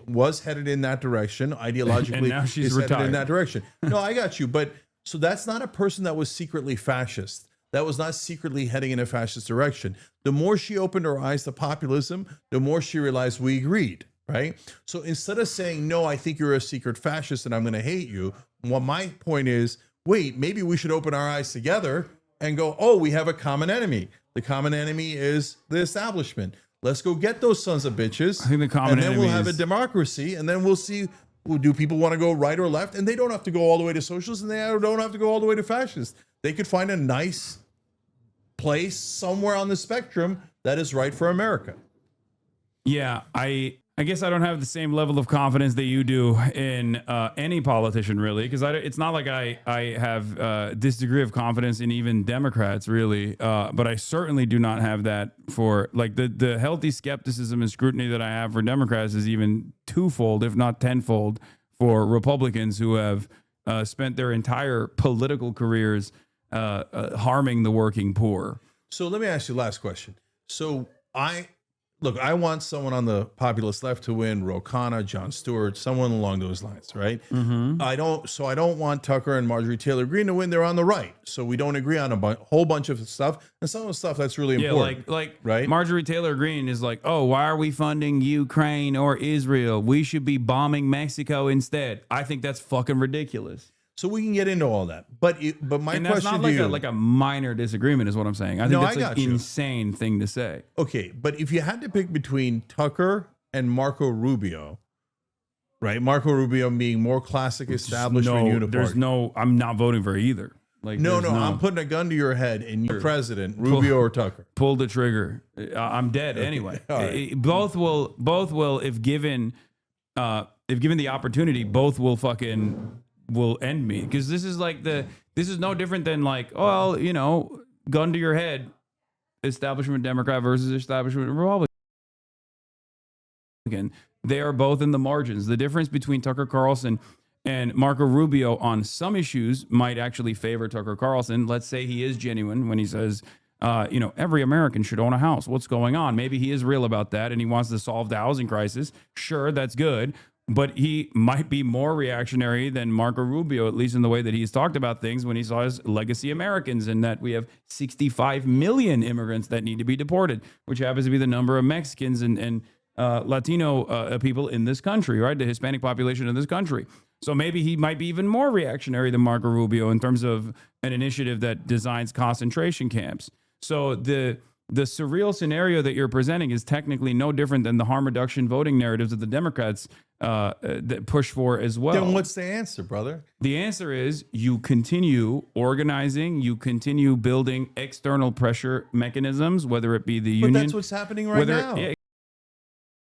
was headed in that direction ideologically. And now she's is headed retired. in that direction. No, I got you. But so that's not a person that was secretly fascist. That was not secretly heading in a fascist direction. The more she opened her eyes to populism, the more she realized we agreed, right? So instead of saying, no, I think you're a secret fascist and I'm going to hate you, well, my point is, wait, maybe we should open our eyes together and go, oh, we have a common enemy. The common enemy is the establishment. Let's go get those sons of bitches. I think the common and then enemy we'll have is- a democracy, and then we'll see. Well, do people want to go right or left? And they don't have to go all the way to socialist, and they don't have to go all the way to fascist. They could find a nice place somewhere on the spectrum that is right for America. Yeah, I guess I don't have the same level of confidence that you do in any politician, really, because it's not like I have this degree of confidence in even Democrats, really. But I certainly do not have that for like the healthy skepticism and scrutiny that I have for Democrats is even twofold, if not tenfold, for Republicans who have spent their entire political careers harming the working poor. So let me ask you the last question. So I want someone on the populist left to win, Ro Khanna, Jon Stewart, someone along those lines, right? Mm-hmm. I don't want Tucker and Marjorie Taylor Greene to win. They're on the right. So we don't agree on a whole bunch of stuff. And some of the stuff that's really important. Like right? Marjorie Taylor Greene is like, oh, why are we funding Ukraine or Israel? We should be bombing Mexico instead. I think that's fucking ridiculous. So we can get into all that. But my And that's question not to you, like a minor disagreement is what I'm saying. I think No, that's I an got you. insane thing to say. okay, but if you had to pick between Tucker and Marco Rubio, right? Marco Rubio being more classic establishment uniparty. I'm not voting for either. Like No, there's I'm putting a gun to your head and you're president, Rubio or Tucker. pull the trigger. I'm dead anyway. All right. Both will if given the opportunity, both will end me, because this is no different than like, well, gun to your head, establishment Democrat versus establishment Republican. They are both in the margins. The difference between Tucker Carlson and Marco Rubio on some issues might actually favor Tucker Carlson. Let's say he is genuine when he says, every American should own a house. What's going on? Maybe he is real about that and he wants to solve the housing crisis. Sure, that's good. But he might be more reactionary than Marco Rubio, at least in the way that he's talked about things when he saw his legacy Americans and that we have 65 million immigrants that need to be deported, which happens to be the number of Mexicans and Latino people in this country, right? The Hispanic population in this country. So maybe he might be even more reactionary than Marco Rubio in terms of an initiative that designs concentration camps. So the the surreal scenario that you're presenting is technically no different than the harm reduction voting narratives that the Democrats that push for as well. Then what's the answer, brother? The answer is you continue organizing, you continue building external pressure mechanisms, whether it be the union. But that's what's happening right now. Yeah,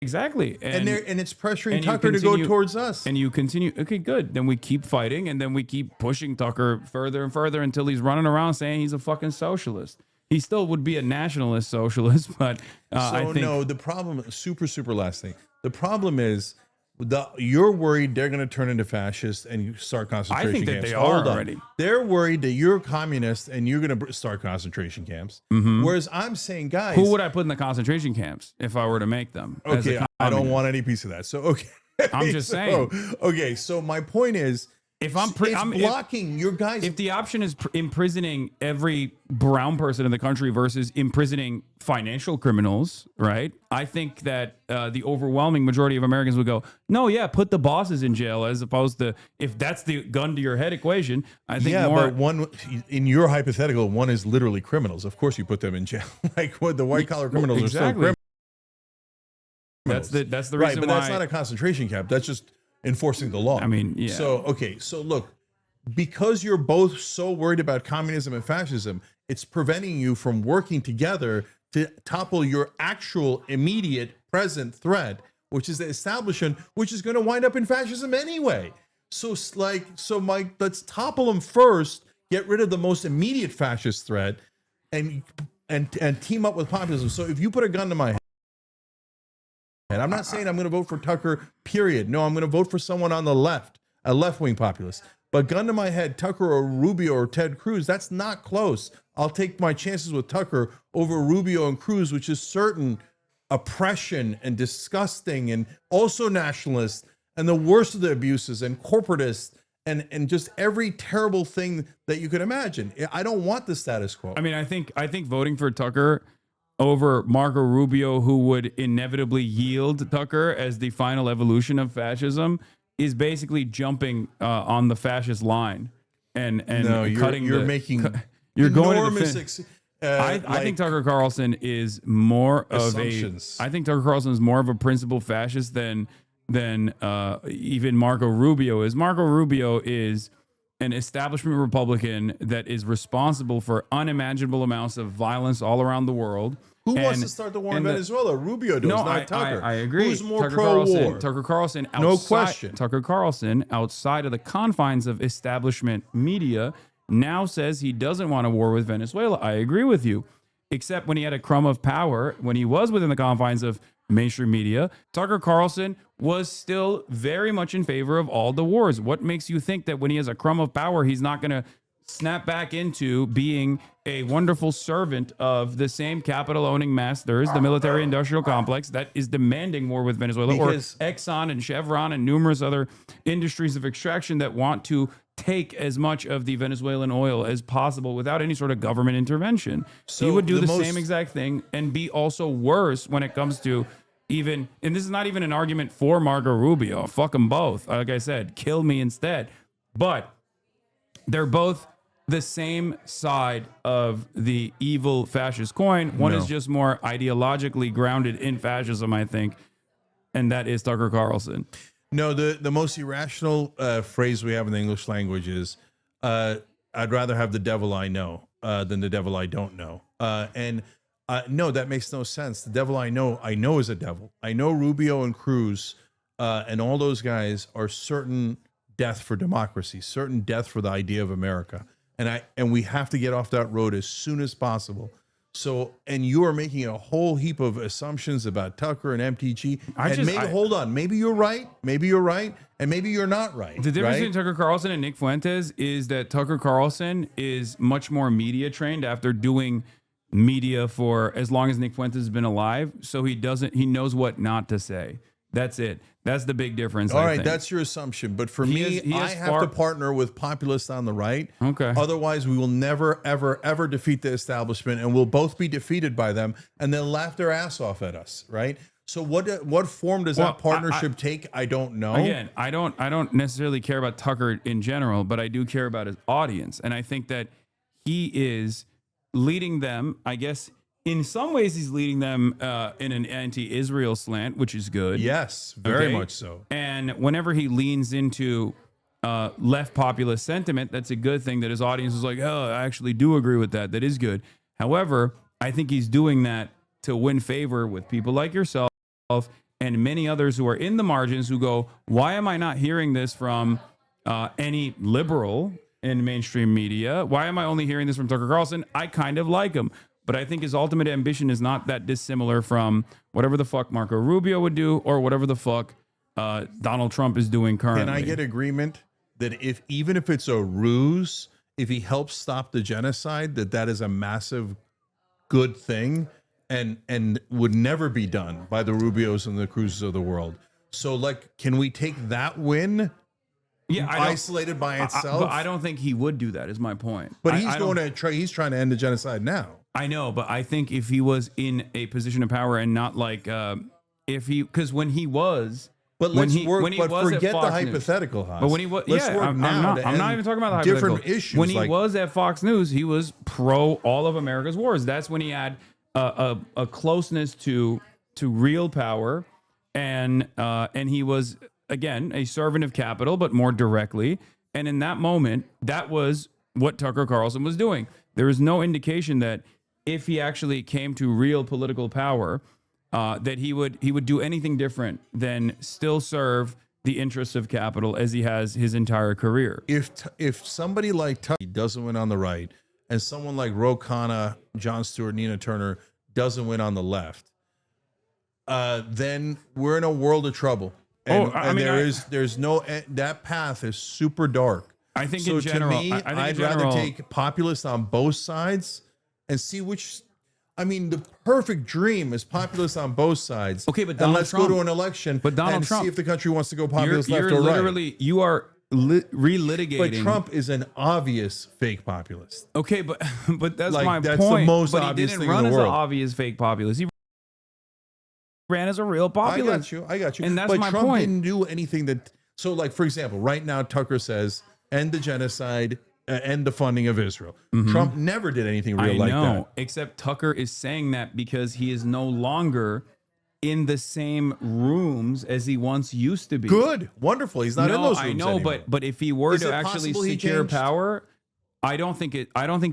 exactly. And it's pressuring and you Tucker to go towards us. And you continue. Okay, good. Then we keep fighting, and then we keep pushing Tucker further and further until he's running around saying he's a fucking socialist. He still would be a nationalist socialist, but I think no. The problem, super last thing. The problem is you're worried they're going to turn into fascists and you start concentration I think that camps. they Hold are on. already. They're worried that you're communist and you're going to start concentration camps. Whereas I'm saying, guys, who would I put in the concentration camps if I were to make them? as a Okay, I don't communist? want any piece of that. So okay, I'm just saying. Okay, so my point is, If it's blocking your guys. If the option is imprisoning every brown person in the country versus imprisoning financial criminals, right? I think that the overwhelming majority of Americans would go, no, yeah, put the bosses in jail, as opposed to, if that's the gun to your head equation. I think but one in your hypothetical, one is literally criminals. Of course, you put them in jail. Like what the white collar criminals are still criminals. That's the reason right, but why. that's not a concentration camp. That's just enforcing the law. I mean, yeah. So look, because you're both so worried about communism and fascism, it's preventing you from working together to topple your actual immediate present threat, which is the establishment, which is going to wind up in fascism anyway. Mike, let's topple them first, get rid of the most immediate fascist threat, and team up with populism. So if you put a gun to my head, and I'm not saying I'm going to vote for Tucker, period. No, I'm going to vote for someone on the left, a left-wing populist. But gun to my head, Tucker or Rubio or Ted Cruz, that's not close. I'll take my chances with Tucker over Rubio and Cruz, which is certain oppression and disgusting and also nationalist and the worst of the abuses and corporatists and just every terrible thing that you could imagine. I don't want the status quo. I mean, I think voting for Tucker over Marco Rubio, who would inevitably yield Tucker as the final evolution of fascism, is basically jumping on the fascist line and no, cutting. You're making you're going enormous. I think Tucker Carlson is more of I think Tucker Carlson is more of a principled fascist than even Marco Rubio is. Marco Rubio is an establishment Republican that is responsible for unimaginable amounts of violence all around the world. Who wants to start the war in Venezuela? Rubio does, not Tucker. I agree. Who's more Tucker pro-war? Tucker Carlson, No question. Tucker Carlson, outside of the confines of establishment media, now says he doesn't want a war with Venezuela. I agree with you. Except when he had a crumb of power, when he was within the confines of mainstream media, Tucker Carlson was still very much in favor of all the wars. What makes you think that when he has a crumb of power, he's not going to snap back into being a wonderful servant of the same capital-owning masters, the military-industrial complex that is demanding war with Venezuela, or Exxon and Chevron and numerous other industries of extraction that want to take as much of the Venezuelan oil as possible without any sort of government intervention. So he would do the same exact thing and be also worse when it comes to even, and this is not even an argument for Marco Rubio. Fuck them both. Like I said, kill me instead. But they're both the same side of the evil fascist coin. One is just more ideologically grounded in fascism, I think, and that is Tucker Carlson. No, the most irrational phrase we have in the English language is, I'd rather have the devil I know than the devil I don't know. No, that makes no sense. The devil I know is a devil. I know Rubio and Cruz and all those guys are certain death for democracy, certain death for the idea of America. And we have to get off that road as soon as possible. So, and you are making a whole heap of assumptions about Tucker and MTG. Hold on, maybe you're right, and maybe you're not right. The difference between Tucker Carlson and Nick Fuentes is that Tucker Carlson is much more media trained after doing media for as long as Nick Fuentes has been alive. So he knows what not to say. That's it. That's the big difference. All right, that's your assumption. But for me, I have to partner with populists on the right. Okay. Otherwise, we will never, ever, ever defeat the establishment, and we'll both be defeated by them, and they'll laugh their ass off at us, right? So what form does that partnership take? I don't know. Again, I don't necessarily care about Tucker in general, but I do care about his audience, and I think that he is leading them. I guess in some ways, he's leading them in an anti-Israel slant, which is good. Yes, very much so. And whenever he leans into left populist sentiment, that's a good thing that his audience is like, oh, I actually do agree with that. That is good. However, I think he's doing that to win favor with people like yourself and many others who are in the margins who go, why am I not hearing this from any liberal in mainstream media? Why am I only hearing this from Tucker Carlson? I kind of like him. But I think his ultimate ambition is not that dissimilar from whatever the fuck Marco Rubio would do or whatever the fuck Donald Trump is doing currently. Can I get agreement that even if it's a ruse, if he helps stop the genocide, that is a massive good thing and would never be done by the Rubios and the Cruzes of the world? So, like, can we take that win? Yeah, isolated by itself. But I don't think he would do that. Is my point. But he's he's trying to end the genocide now. I know, but I think if he was in a position of power and not like because when he was. But let's work. But forget the hypothetical, Haas. But when he was, I'm not even talking about the different hypothetical issues. When he was at Fox News, he was pro all of America's wars. That's when he had a closeness to real power, and he was again a servant of capital, but more directly. And in that moment, that was what Tucker Carlson was doing. There is no indication that if he actually came to real political power, that he would do anything different than still serve the interests of capital as he has his entire career. If somebody like Tucker doesn't win on the right, and someone like Ro Khanna, Jon Stewart, Nina Turner doesn't win on the left, then we're in a world of trouble. And there's no that path is super dark. I think so in general, to me, I'd rather take populists on both sides and see which. I mean, the perfect dream is populists on both sides. Okay, but Donald Trump, go to an election and see if the country wants to go populist left or right. You are relitigating. But Trump is an obvious fake populist. Okay, but that's like, my that's point. The most but obvious he thing didn't run in the as an world. obvious fake populist. He ran as a real populist. I got you. And that's but my Trump point. didn't do anything that. So, like, for example, right now Tucker says end the genocide. End the funding of Israel. Mm-hmm. Trump never did anything real like that. Except Tucker is saying that because he is no longer in the same rooms as he once used to be. Good, wonderful. He's not in those rooms I know, anymore. but if he were to actually secure power, I don't think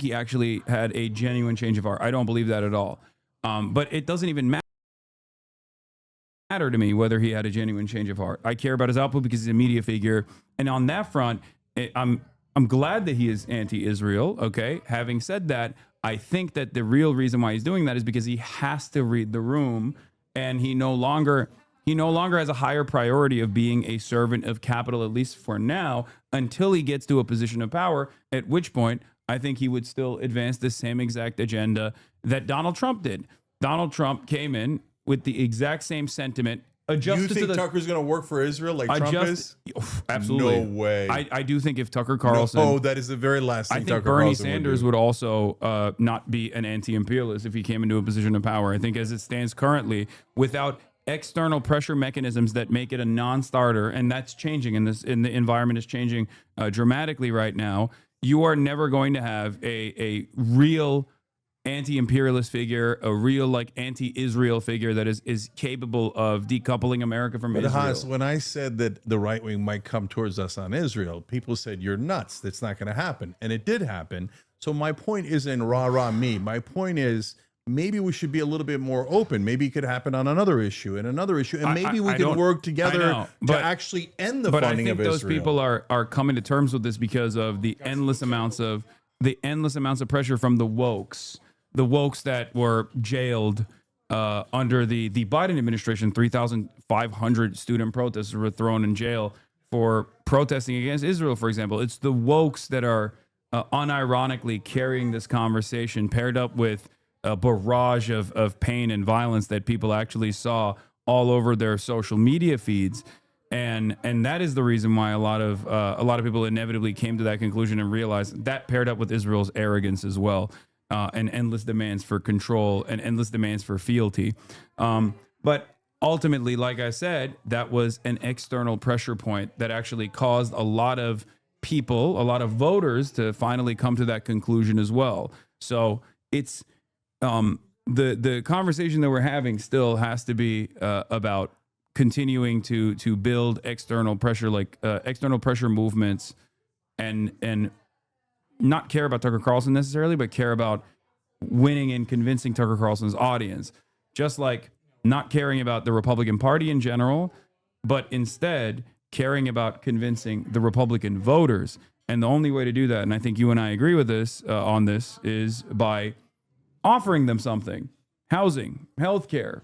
he actually had a genuine change of heart. I don't believe that at all. But it doesn't even matter to me whether he had a genuine change of heart. I care about his output because he's a media figure, and on that front, I'm glad that he is anti-Israel, okay? Having said that, I think that the real reason why he's doing that is because he has to read the room, and he no longer has a higher priority of being a servant of capital, at least for now, until he gets to a position of power, at which point I think he would still advance the same exact agenda that Donald Trump did. Donald Trump came in with the exact same sentiment. You think Tucker's going to work for Israel like Trump is? Absolutely. No way. I do think if Tucker Carlson... that is the very last thing I think Tucker Bernie Carlson Sanders would also not be an anti-imperialist if he came into a position of power. I think as it stands currently, without external pressure mechanisms that make it a non-starter, and that's changing, and the environment is changing dramatically right now, you are never going to have a real anti-imperialist figure, a real like anti-Israel figure that is capable of decoupling America from Israel. Haas, when I said that the right wing might come towards us on Israel, people said you're nuts. That's not going to happen, and it did happen. So my point isn't rah me. My point is maybe we should be a little bit more open. Maybe it could happen on another issue and another issue, and maybe we can work together to actually end the funding of Israel. But I think those people are coming to terms with this because of the endless amounts of pressure from the wokes. The wokes that were jailed under the Biden administration. 3,500 student protesters were thrown in jail for protesting against Israel, for example. It's the wokes that are unironically carrying this conversation, paired up with a barrage of pain and violence that people actually saw all over their social media feeds. And that is the reason why a lot of people inevitably came to that conclusion and realized that paired up with Israel's arrogance as well. And endless demands for control and endless demands for fealty. But ultimately, like I said, that was an external pressure point that actually caused a lot of people, a lot of voters to finally come to that conclusion as well. So it's the conversation that we're having still has to be about continuing to build external pressure, like external pressure movements, and not care about Tucker Carlson necessarily, but care about winning and convincing Tucker Carlson's audience. Just like not caring about the Republican Party in general, but instead caring about convincing the Republican voters. And the only way to do that, and I think you and I agree with this on this, is by offering them something: housing, healthcare,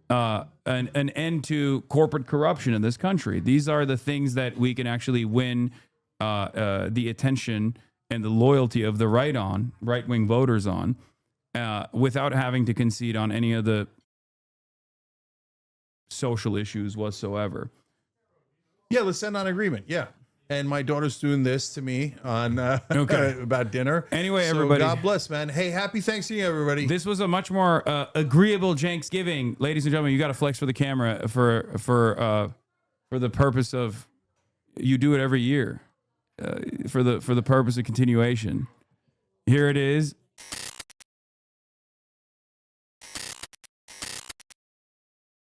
an end to corporate corruption in this country. These are the things that we can actually win the attention and the loyalty of the right-wing voters on, without having to concede on any of the social issues whatsoever. Yeah, let's end on agreement. Yeah. And my daughter's doing this to me on about dinner. Anyway, so everybody, God bless, man. Hey, happy Thanksgiving, everybody. This was a much more agreeable Thanksgiving, ladies and gentlemen. You got to flex for the camera for the purpose of, you do it every year, for the purpose of continuation. Here it is.